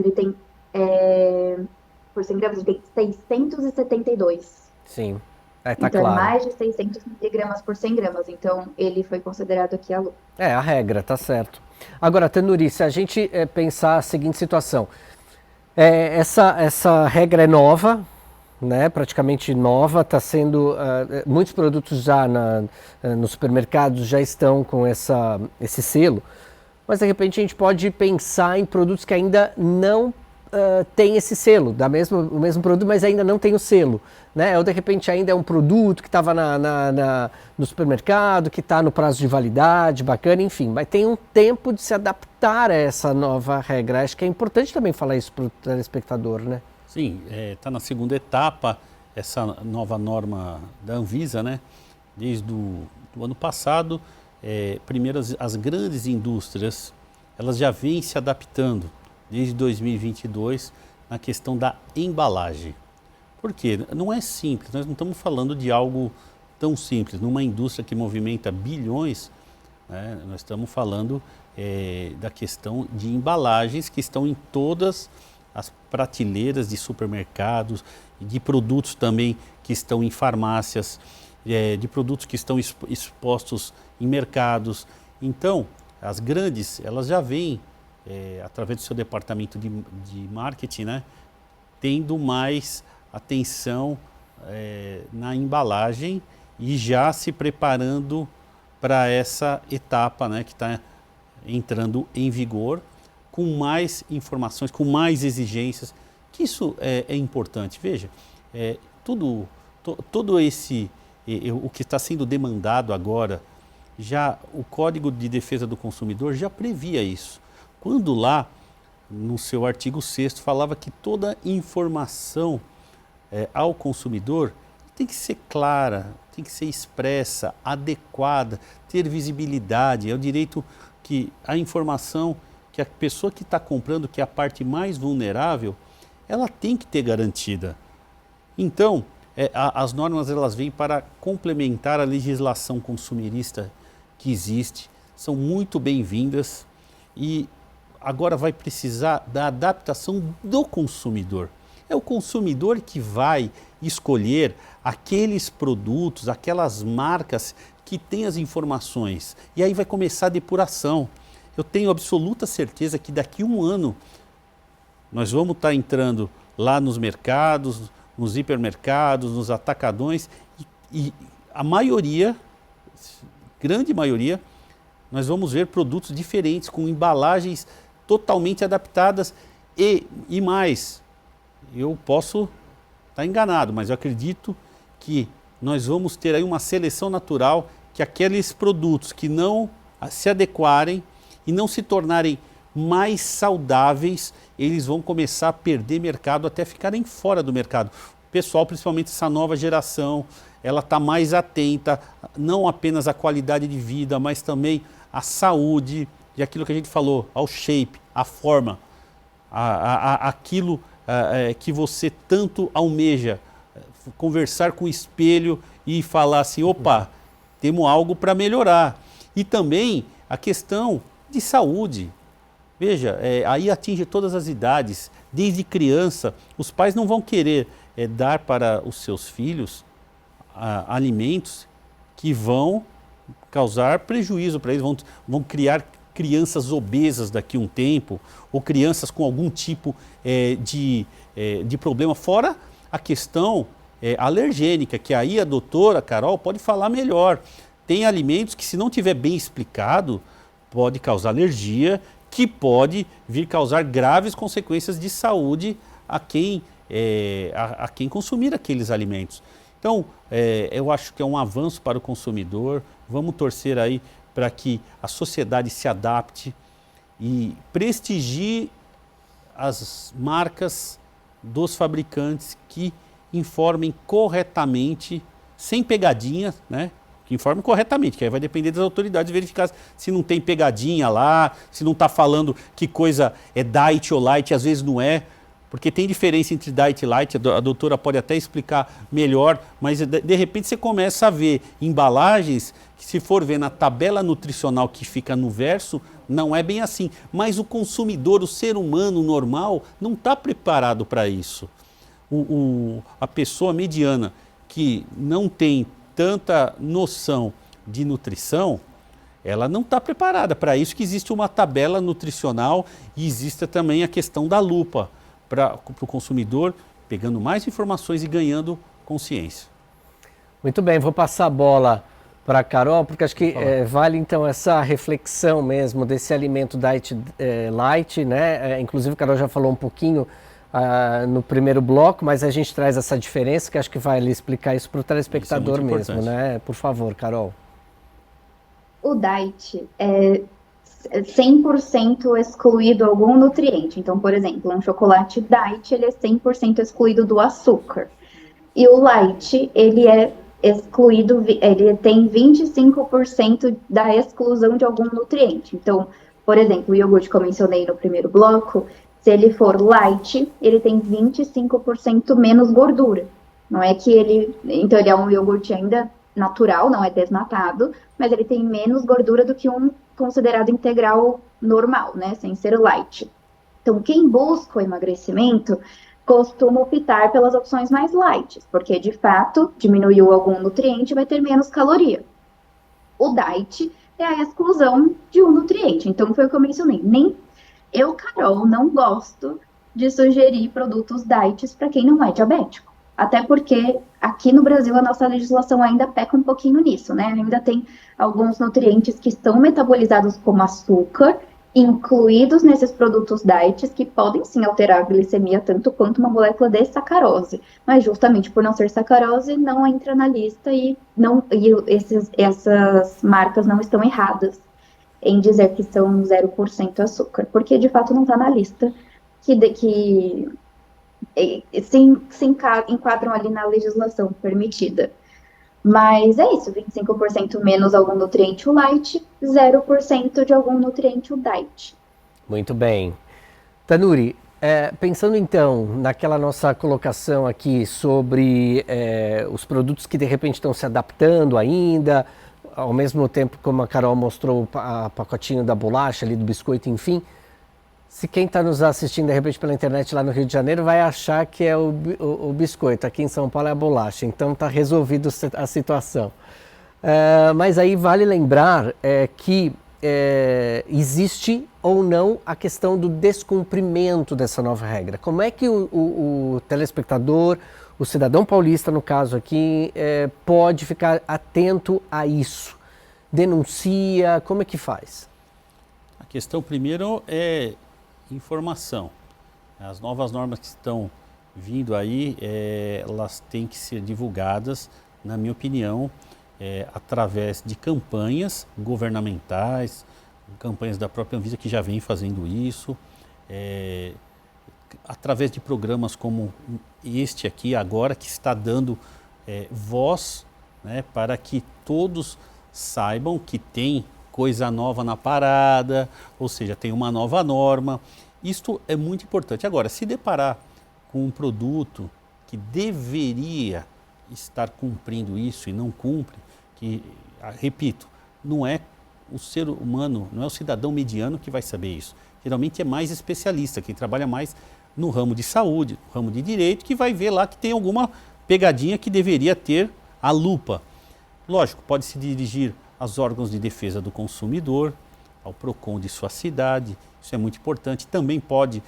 por 100 gramas, ele tem 672. Sim, tá Então, é claro. mais de 600 miligramas por 100 gramas. Então, ele foi considerado aqui a lupa. É a regra, tá certo. Agora, Tanuri, se a gente pensar a seguinte situação, essa regra é nova, né, praticamente nova, está sendo, muitos produtos já nos supermercados já estão com esse selo, mas de repente a gente pode pensar em produtos que ainda não tem esse selo, o mesmo produto, mas ainda não tem o selo, né? Ou de repente ainda é um produto que estava no supermercado, que está no prazo de validade, bacana, enfim, mas tem um tempo de se adaptar a essa nova regra. Acho que é importante também falar isso para o telespectador, né? Sim, está na segunda etapa essa nova norma da Anvisa, né? Desde o ano passado, primeiro as grandes indústrias, elas já vêm se adaptando desde 2022 na questão da embalagem. Por quê? Não é simples, nós não estamos falando de algo tão simples. Numa indústria que movimenta bilhões, né, nós estamos falando da questão de embalagens que estão em todas as prateleiras de supermercados, de produtos também que estão em farmácias, de produtos que estão expostos em mercados. Então, as grandes, elas já vêm, através do seu departamento de marketing, né, tendo mais atenção na embalagem e já se preparando para essa etapa, né, que está entrando em vigor, com mais informações, com mais exigências, que isso é importante. Veja, todo esse, o que está sendo demandado agora, já o Código de Defesa do Consumidor já previa isso. Quando lá, no seu artigo 6º, falava que toda informação ao consumidor tem que ser clara, tem que ser expressa, adequada, ter visibilidade. É o direito que a informação que a pessoa que está comprando, que é a parte mais vulnerável, ela tem que ter garantida. Então, as normas elas vêm para complementar a legislação consumirista que existe, são muito bem-vindas e agora vai precisar da adaptação do consumidor. É o consumidor que vai escolher aqueles produtos, aquelas marcas que têm as informações. E aí vai começar a depuração. Eu tenho absoluta certeza que daqui a um ano nós vamos estar entrando lá nos mercados, nos hipermercados, nos atacadões e a maioria, grande maioria, nós vamos ver produtos diferentes, com embalagens totalmente adaptadas e mais. Eu posso estar enganado, mas eu acredito que nós vamos ter aí uma seleção natural, que aqueles produtos que não se adequarem e não se tornarem mais saudáveis, eles vão começar a perder mercado até ficarem fora do mercado. O pessoal, principalmente essa nova geração, ela está mais atenta, não apenas à qualidade de vida, mas também à saúde, e aquilo que a gente falou, ao shape, à forma, aquilo que você tanto almeja, conversar com o espelho e falar assim, opa, temos algo para melhorar. E também a questão de saúde. Veja, aí atinge todas as idades, desde criança. Os pais não vão querer dar para os seus filhos alimentos que vão causar prejuízo para eles, vão criar crianças obesas daqui a um tempo, ou crianças com algum tipo de problema, fora a questão alergênica, que aí a doutora Carol pode falar melhor. Tem alimentos que, se não tiver bem explicado, pode causar alergia, que pode vir causar graves consequências de saúde a quem consumir aqueles alimentos. Então, eu acho que é um avanço para o consumidor. Vamos torcer aí para que a sociedade se adapte e prestigie as marcas dos fabricantes que informem corretamente, sem pegadinha, né? Que informem corretamente, que aí vai depender das autoridades verificar se não tem pegadinha lá, se não está falando que coisa é diet ou light, às vezes não é. Porque tem diferença entre diet e light, a doutora pode até explicar melhor, mas de repente você começa a ver embalagens que, se for ver na tabela nutricional que fica no verso, não é bem assim. Mas o consumidor, o ser humano normal, não está preparado para isso. A pessoa mediana que não tem tanta noção de nutrição, ela não está preparada para isso, que existe uma tabela nutricional e existe também a questão da lupa, para o consumidor, pegando mais informações e ganhando consciência. Muito bem, vou passar a bola para a Carol, porque acho que vale então essa reflexão mesmo desse alimento diet light, né? Inclusive a Carol já falou um pouquinho no primeiro bloco, mas a gente traz essa diferença, que acho que vale explicar isso para o telespectador mesmo, né? Por favor, Carol. O diet é 100% excluído algum nutriente. Então, por exemplo, um chocolate diet, ele é 100% excluído do açúcar. E o light, ele é excluído, ele tem 25% da exclusão de algum nutriente. Então, por exemplo, o iogurte que eu mencionei no primeiro bloco, se ele for light, ele tem 25% menos gordura. Não é que ele... Então, ele é um iogurte ainda natural, não é desnatado, mas ele tem menos gordura do que um considerado integral normal, né, sem ser light. Então, quem busca o emagrecimento costuma optar pelas opções mais light, porque, de fato, diminuiu algum nutriente e vai ter menos caloria. O diet é a exclusão de um nutriente, então foi o que eu mencionei. Eu, Carol, não gosto de sugerir produtos diets para quem não é diabético. Até porque aqui no Brasil a nossa legislação ainda peca um pouquinho nisso, né? Ainda tem alguns nutrientes que estão metabolizados como açúcar, incluídos nesses produtos diets, que podem sim alterar a glicemia tanto quanto uma molécula de sacarose. Mas justamente por não ser sacarose, não entra na lista e essas marcas não estão erradas em dizer que são 0% açúcar, porque de fato não está na lista que se enquadram ali na legislação permitida. Mas é isso, 25% menos algum nutriente o light, 0% de algum nutriente o diet. Muito bem. Tanuri, pensando então naquela nossa colocação aqui sobre os produtos que de repente estão se adaptando ainda, ao mesmo tempo como a Carol mostrou o pacotinho da bolacha ali, do biscoito, enfim, se quem está nos assistindo de repente pela internet lá no Rio de Janeiro vai achar que é o biscoito, aqui em São Paulo é a bolacha, então está resolvido a situação. Mas aí vale lembrar que existe ou não a questão do descumprimento dessa nova regra. Como é que o telespectador, o cidadão paulista no caso aqui, pode ficar atento a isso? Denuncia, como é que faz? A questão primeiro é informação. As novas normas que estão vindo aí, elas têm que ser divulgadas, na minha opinião, através de campanhas governamentais, campanhas da própria Anvisa que já vem fazendo isso, através de programas como este aqui agora, que está dando voz, né, para que todos saibam que tem coisa nova na parada, ou seja, tem uma nova norma. Isto é muito importante. Agora, se deparar com um produto que deveria estar cumprindo isso e não cumpre, que, repito, não é o ser humano, não é o cidadão mediano que vai saber isso. Geralmente é mais especialista, quem trabalha mais no ramo de saúde, no ramo de direito, que vai ver lá que tem alguma pegadinha que deveria ter a lupa. Lógico, pode se dirigir aos órgãos de defesa do consumidor, ao PROCON de sua cidade, isso é muito importante. Também pode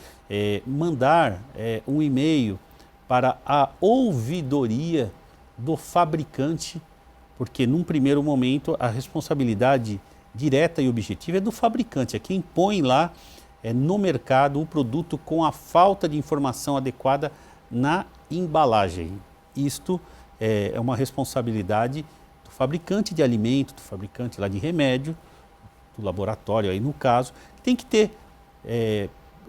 mandar um e-mail para a ouvidoria do fabricante, porque num primeiro momento a responsabilidade direta e objetiva é do fabricante, é quem põe lá no mercado o produto com a falta de informação adequada na embalagem. Isto é uma responsabilidade do fabricante de alimento, do fabricante lá de remédio, do laboratório aí no caso, tem que ter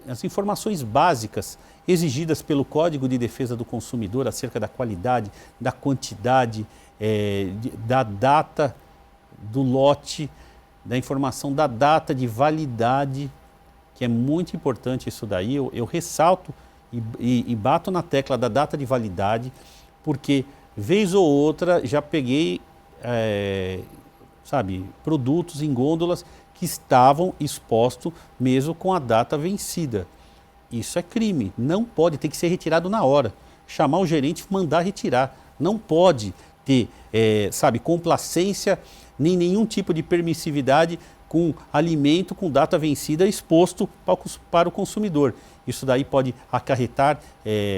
as informações básicas exigidas pelo Código de Defesa do Consumidor acerca da qualidade, da quantidade, da data do lote, da informação da data de validade, que é muito importante isso daí. Eu ressalto e bato na tecla da data de validade, porque vez ou outra já peguei, produtos em gôndolas que estavam expostos mesmo com a data vencida. Isso é crime, não pode, tem que ser retirado na hora. Chamar o gerente e mandar retirar. Não pode ter, complacência, nem nenhum tipo de permissividade com alimento com data vencida exposto para o consumidor. Isso daí pode acarretar,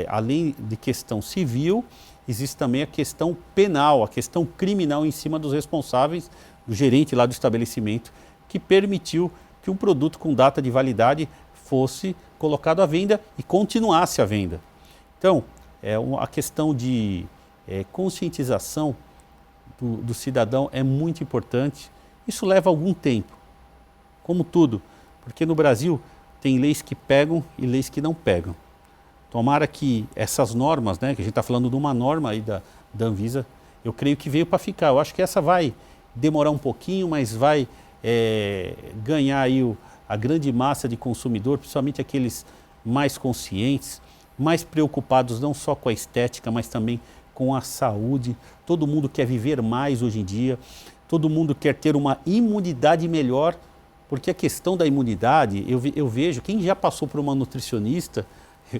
além de questão civil, existe também a questão penal, a questão criminal em cima dos responsáveis, do gerente lá do estabelecimento, que permitiu que um produto com data de validade fosse colocado à venda e continuasse à venda. Então, a questão de conscientização do cidadão é muito importante. Isso leva algum tempo, como tudo, porque no Brasil tem leis que pegam e leis que não pegam. Tomara que essas normas, né, que a gente está falando de uma norma aí da Anvisa, eu creio que veio para ficar. Eu acho que essa vai demorar um pouquinho, mas vai ganhar aí a grande massa de consumidor, principalmente aqueles mais conscientes, mais preocupados não só com a estética, mas também com a saúde. Todo mundo quer viver mais hoje em dia, todo mundo quer ter uma imunidade melhor, porque a questão da imunidade, eu vejo, quem já passou por uma nutricionista,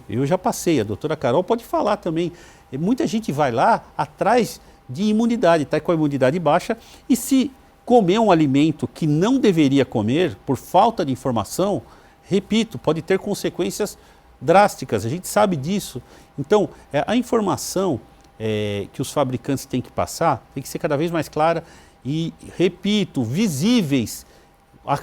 eu já passei, a doutora Carol pode falar também, muita gente vai lá atrás de imunidade, está com a imunidade baixa, e se comer um alimento que não deveria comer, por falta de informação, repito, pode ter consequências drásticas, a gente sabe disso. Então, a informação que os fabricantes têm que passar, tem que ser cada vez mais clara e, repito, visíveis.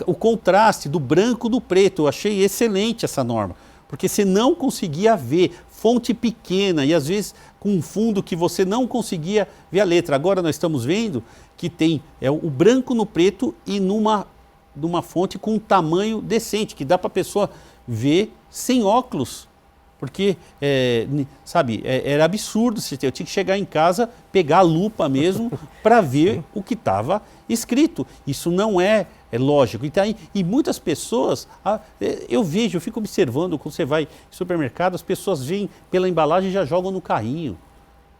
O contraste do branco do preto, eu achei excelente essa norma, porque você não conseguia ver, fonte pequena e às vezes com um fundo que você não conseguia ver a letra. Agora nós estamos vendo que tem o branco no preto e numa fonte com um tamanho decente, que dá para a pessoa ver sem óculos. Porque, era absurdo, eu tinha que chegar em casa, pegar a lupa mesmo para ver o que estava escrito. Isso não é lógico. E muitas pessoas, eu fico observando, quando você vai em supermercado, as pessoas veem pela embalagem e já jogam no carrinho.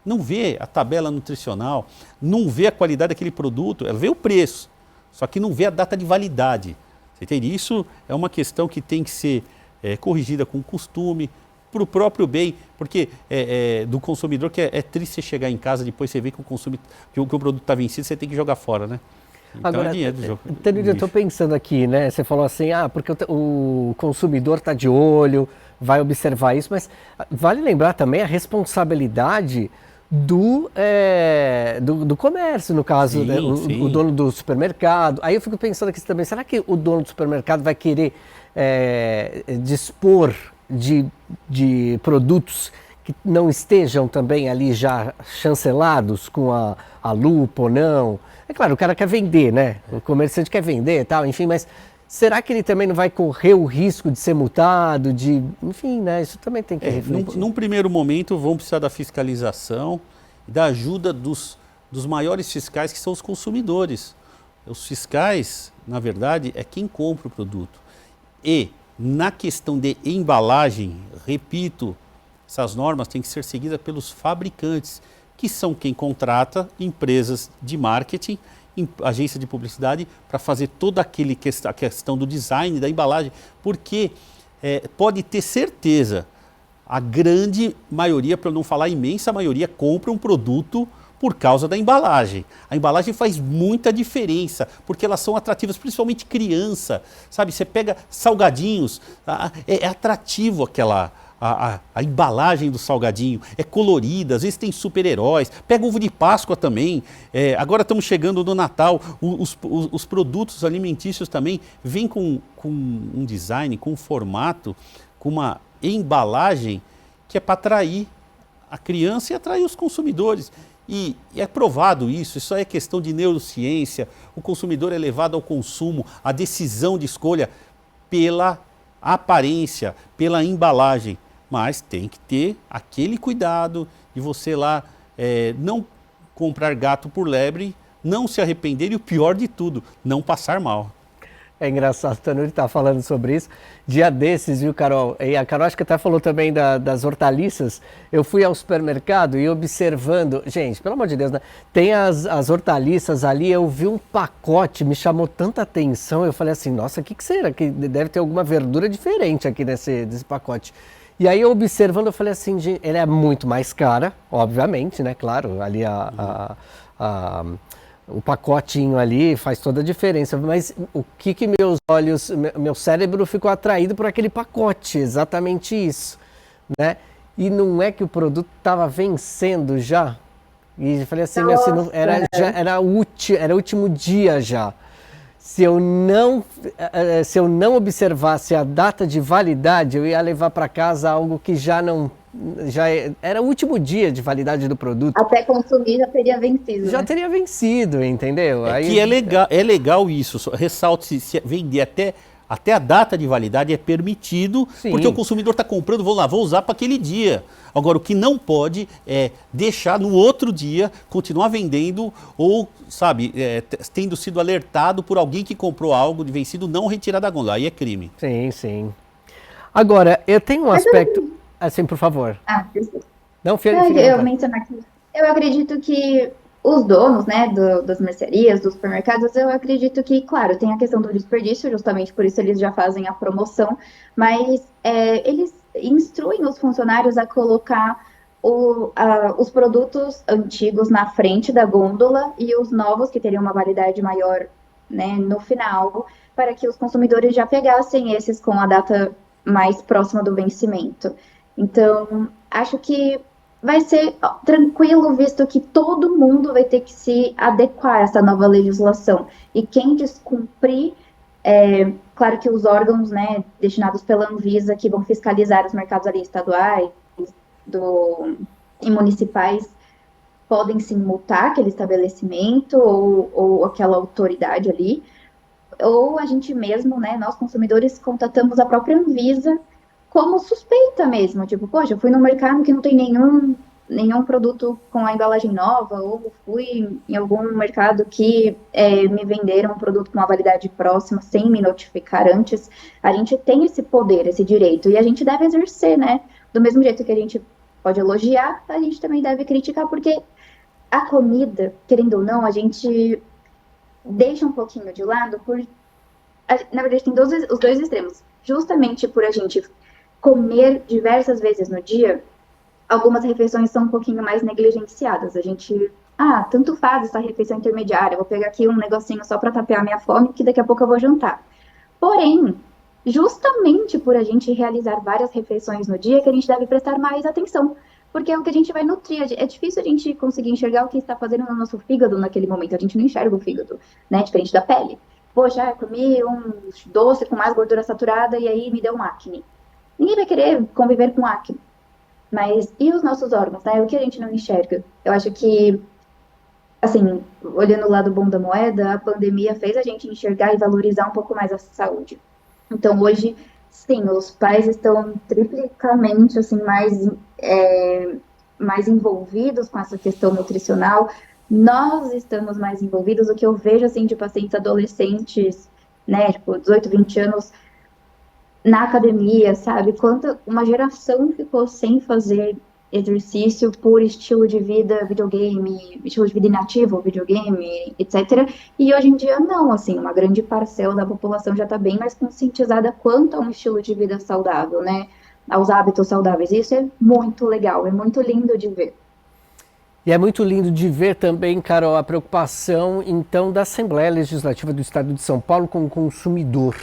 Não vê a tabela nutricional, não vê a qualidade daquele produto, ela vê o preço, só que não vê a data de validade. Você entende? Isso é uma questão que tem que ser corrigida com costume, para o próprio bem, porque do consumidor, que é triste você chegar em casa, depois você vê que o produto está vencido, você tem que jogar fora, né? Então agora, é dinheiro do jogo. Eu estou pensando aqui, né? Você falou assim, porque o consumidor está de olho, vai observar isso, mas vale lembrar também a responsabilidade do comércio, no caso, sim, né? O dono do supermercado. Aí eu fico pensando aqui também, será que o dono do supermercado vai querer dispor de produtos que não estejam também ali já chancelados com a lupa ou não? É claro, o cara quer vender, né? O comerciante quer vender e tal, enfim, mas será que ele também não vai correr o risco de ser multado, enfim, né? Isso também tem que refletir. Num primeiro momento vão precisar da fiscalização e da ajuda dos maiores fiscais, que são os consumidores. Os fiscais, na verdade, é quem compra o produto. E na questão de embalagem, repito, essas normas têm que ser seguidas pelos fabricantes, que são quem contrata empresas de marketing, agência de publicidade, para fazer toda a questão do design, da embalagem, porque pode ter certeza, a grande maioria, para não falar imensa maioria, compra um produto por causa da embalagem. A embalagem faz muita diferença, porque elas são atrativas, principalmente criança, sabe? Você pega salgadinhos, é atrativo a embalagem do salgadinho, é colorida, às vezes tem super-heróis, pega ovo de Páscoa também, agora estamos chegando no Natal, os produtos alimentícios também vêm com um design, com um formato, com uma embalagem que é para atrair a criança e atrair os consumidores. E é provado isso é questão de neurociência, o consumidor é levado ao consumo, a decisão de escolha pela aparência, pela embalagem, mas tem que ter aquele cuidado de você lá não comprar gato por lebre, não se arrepender e o pior de tudo, não passar mal. É engraçado, o Tanuri tá falando sobre isso. Dia desses, viu, Carol? E a Carol acho que até falou também das hortaliças. Eu fui ao supermercado e observando. Gente, pelo amor de Deus, né? Tem as hortaliças ali. Eu vi um pacote, me chamou tanta atenção. Eu falei assim: nossa, o que será? Que deve ter alguma verdura diferente aqui desse pacote. E aí, observando, eu falei assim: gente, ela é muito mais cara, obviamente, né? Claro, ali o pacotinho ali faz toda a diferença, mas o que meus olhos, meu cérebro ficou atraído por aquele pacote, exatamente isso, né? E não é que o produto estava vencendo já? E eu falei assim, assim era o último dia já. Se eu não observasse a data de validade, eu ia levar para casa algo que era o último dia de validade do produto. Até consumir já teria vencido. Já né? teria vencido, entendeu? Que é legal isso. Ressalto, se vender até a data de validade é permitido, Sim. porque o consumidor está comprando, vou usar para aquele dia. Agora, o que não pode é deixar no outro dia, continuar vendendo ou, sabe, tendo sido alertado por alguém que comprou algo de vencido, não retirar da gôndola. Aí é crime. Sim, sim. Agora, eu tenho um aspecto... Assim, por favor. Desculpa. Não, Eu mencionar aqui. Eu acredito que os donos, né, das mercearias, dos supermercados, eu acredito que, claro, tem a questão do desperdício, justamente por isso eles já fazem a promoção, mas eles instruem os funcionários a colocar os produtos antigos na frente da gôndola e os novos, que teriam uma validade maior, né, no final, para que os consumidores já pegassem esses com a data mais próxima do vencimento. Então, acho que vai ser tranquilo, visto que todo mundo vai ter que se adequar a essa nova legislação. E quem descumprir, claro que os órgãos, né, destinados pela Anvisa, que vão fiscalizar os mercados ali estaduais e municipais, podem sim multar aquele estabelecimento ou aquela autoridade ali. Ou a gente mesmo, né, nós consumidores, contatamos a própria Anvisa como suspeita mesmo, tipo, poxa, eu fui no mercado que não tem nenhum produto com a embalagem nova, ou fui em algum mercado que me venderam um produto com uma validade próxima, sem me notificar antes. A gente tem esse poder, esse direito, e a gente deve exercer, né? Do mesmo jeito que a gente pode elogiar, a gente também deve criticar, porque a comida, querendo ou não, a gente deixa um pouquinho de lado na verdade, tem os dois extremos. Justamente por a gente comer diversas vezes no dia, algumas refeições são um pouquinho mais negligenciadas. A gente, tanto faz essa refeição intermediária, vou pegar aqui um negocinho só para tapear minha fome, que daqui a pouco eu vou jantar. Porém, justamente por a gente realizar várias refeições no dia, que a gente deve prestar mais atenção. Porque é o que a gente vai nutrir. É difícil a gente conseguir enxergar o que está fazendo no nosso fígado naquele momento. A gente não enxerga o fígado, né? Diferente da pele. Poxa, comi um doce com mais gordura saturada e aí me deu um acne. Ninguém vai querer conviver com acne. Mas e os nossos órgãos, né? O que a gente não enxerga? Eu acho que, assim, olhando o lado bom da moeda, a pandemia fez a gente enxergar e valorizar um pouco mais a saúde. Então, hoje, sim, os pais estão triplicamente, assim, mais envolvidos com essa questão nutricional. Nós estamos mais envolvidos. O que eu vejo, assim, de pacientes adolescentes, né, tipo, 18, 20 anos, na academia, sabe? Quanta uma geração ficou sem fazer exercício por estilo de vida videogame, estilo de vida inativo, videogame, etc. E hoje em dia não, assim, uma grande parcela da população já está bem mais conscientizada quanto a um estilo de vida saudável, né? Aos hábitos saudáveis. Isso é muito legal, é muito lindo de ver. E é muito lindo de ver também, Carol, a preocupação, então, da Assembleia Legislativa do Estado de São Paulo com o consumidor.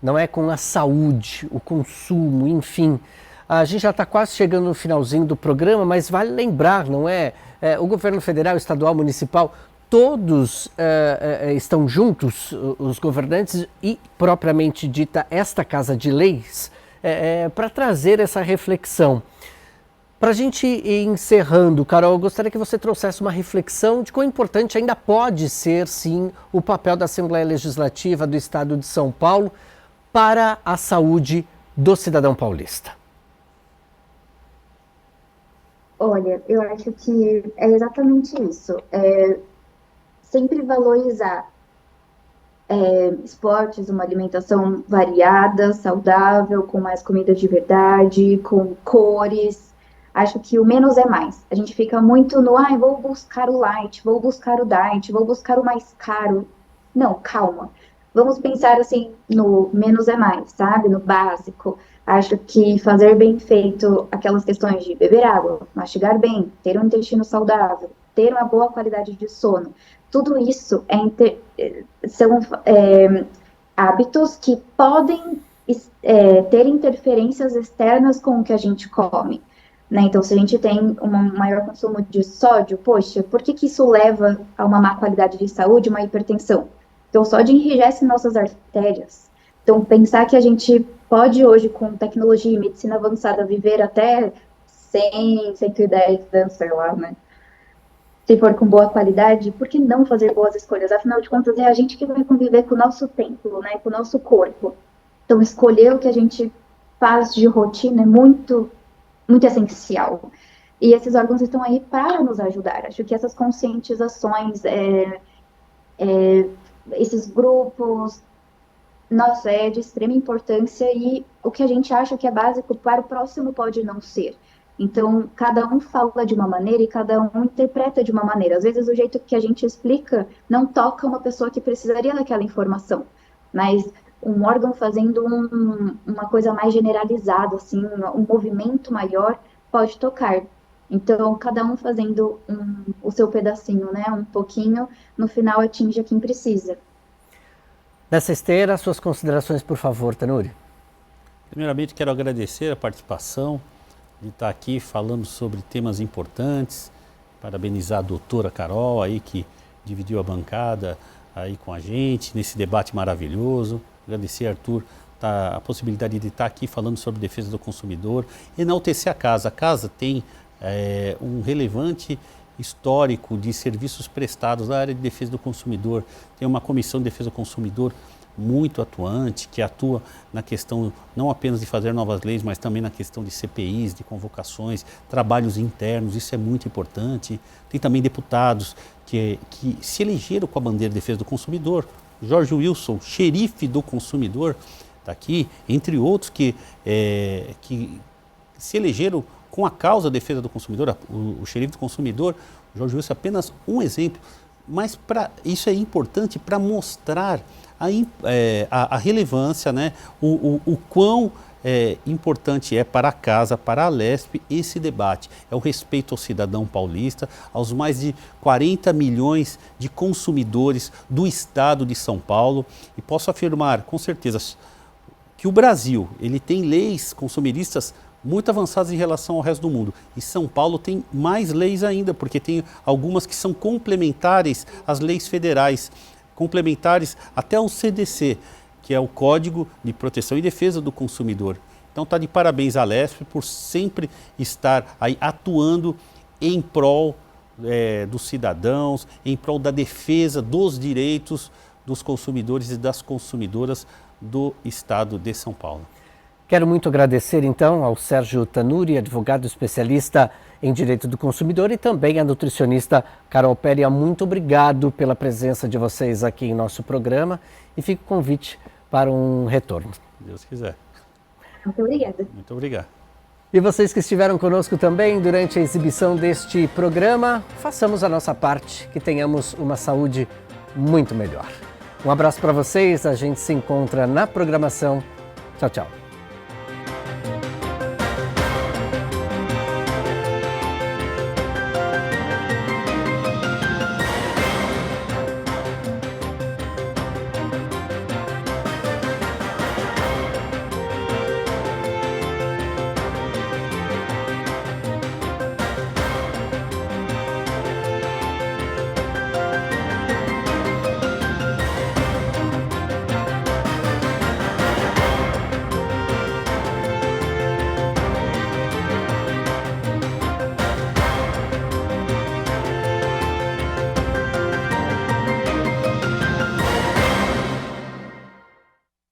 Não é com a saúde, o consumo, enfim. A gente já está quase chegando no finalzinho do programa, mas vale lembrar, não é? O governo federal, estadual, municipal, todos estão juntos, os governantes e, propriamente dita, esta Casa de Leis, para trazer essa reflexão. Para a gente ir encerrando, Carol, eu gostaria que você trouxesse uma reflexão de quão importante ainda pode ser, sim, o papel da Assembleia Legislativa do Estado de São Paulo para a saúde do cidadão paulista. Olha, eu acho que é exatamente isso. Sempre valorizar esportes, uma alimentação variada, saudável, com mais comida de verdade, com cores. Acho que o menos é mais. A gente fica muito no, vou buscar o light, vou buscar o diet, vou buscar o mais caro. Não, calma. Vamos pensar assim no menos é mais, sabe? No básico. Acho que fazer bem feito aquelas questões de beber água, mastigar bem, ter um intestino saudável, ter uma boa qualidade de sono, tudo isso são hábitos que podem ter interferências externas com o que a gente come. Né? Então, se a gente tem um maior consumo de sódio, poxa, por que isso leva a uma má qualidade de saúde, uma hipertensão? Então, o sódio enrijece nossas artérias. Então, pensar que a gente pode hoje, com tecnologia e medicina avançada, viver até 100, 110 anos, sei lá, né? Se for com boa qualidade, por que não fazer boas escolhas? Afinal de contas, é a gente que vai conviver com o nosso templo, né? Com o nosso corpo. Então, escolher o que a gente faz de rotina é muito, muito essencial. E esses órgãos estão aí para nos ajudar. Acho que essas conscientizações, esses grupos, nossa, é de extrema importância e o que a gente acha que é básico para o próximo pode não ser. Então, cada um fala de uma maneira e cada um interpreta de uma maneira. Às vezes, o jeito que a gente explica não toca uma pessoa que precisaria daquela informação, mas um órgão fazendo uma coisa mais generalizada, assim, um movimento maior, pode tocar. Então, cada um fazendo o seu pedacinho, né, um pouquinho, no final atinge a quem precisa. Nessa esteira, suas considerações, por favor, Tanuri. Primeiramente, quero agradecer a participação, de estar aqui falando sobre temas importantes, parabenizar a doutora Carol aí que dividiu a bancada aí com a gente nesse debate maravilhoso, agradecer Arthur a possibilidade de estar aqui falando sobre defesa do consumidor, enaltecer a casa tem um relevante histórico de serviços prestados na área de defesa do consumidor, tem uma comissão de defesa do consumidor muito atuante, que atua na questão não apenas de fazer novas leis, mas também na questão de CPIs, de convocações, trabalhos internos, isso é muito importante. Tem também deputados que se elegeram com a bandeira de defesa do consumidor. Jorge Wilson, xerife do consumidor, está aqui, entre outros que se elegeram com a causa da defesa do consumidor, o xerife do consumidor, Jorge Wilson é apenas um exemplo, mas isso é importante para mostrar a relevância, né? O quão importante é para a casa, para a Alesp, esse debate. É o respeito ao cidadão paulista, aos mais de 40 milhões de consumidores do estado de São Paulo. E posso afirmar, com certeza, que o Brasil ele tem leis consumeristas muito avançadas em relação ao resto do mundo. E São Paulo tem mais leis ainda, porque tem algumas que são complementares às leis federais, complementares até ao CDC, que é o Código de Proteção e Defesa do Consumidor. Então está de parabéns a Alesp por sempre estar aí atuando em prol dos cidadãos, em prol da defesa dos direitos dos consumidores e das consumidoras do estado de São Paulo. Quero muito agradecer, então, ao Sérgio Tanuri, advogado especialista em Direito do Consumidor, e também à nutricionista Carol Péria. Muito obrigado pela presença de vocês aqui em nosso programa e fica o convite para um retorno. Deus quiser. Muito obrigada. Muito obrigado. E vocês que estiveram conosco também durante a exibição deste programa, façamos a nossa parte, que tenhamos uma saúde muito melhor. Um abraço para vocês, a gente se encontra na programação. Tchau, tchau.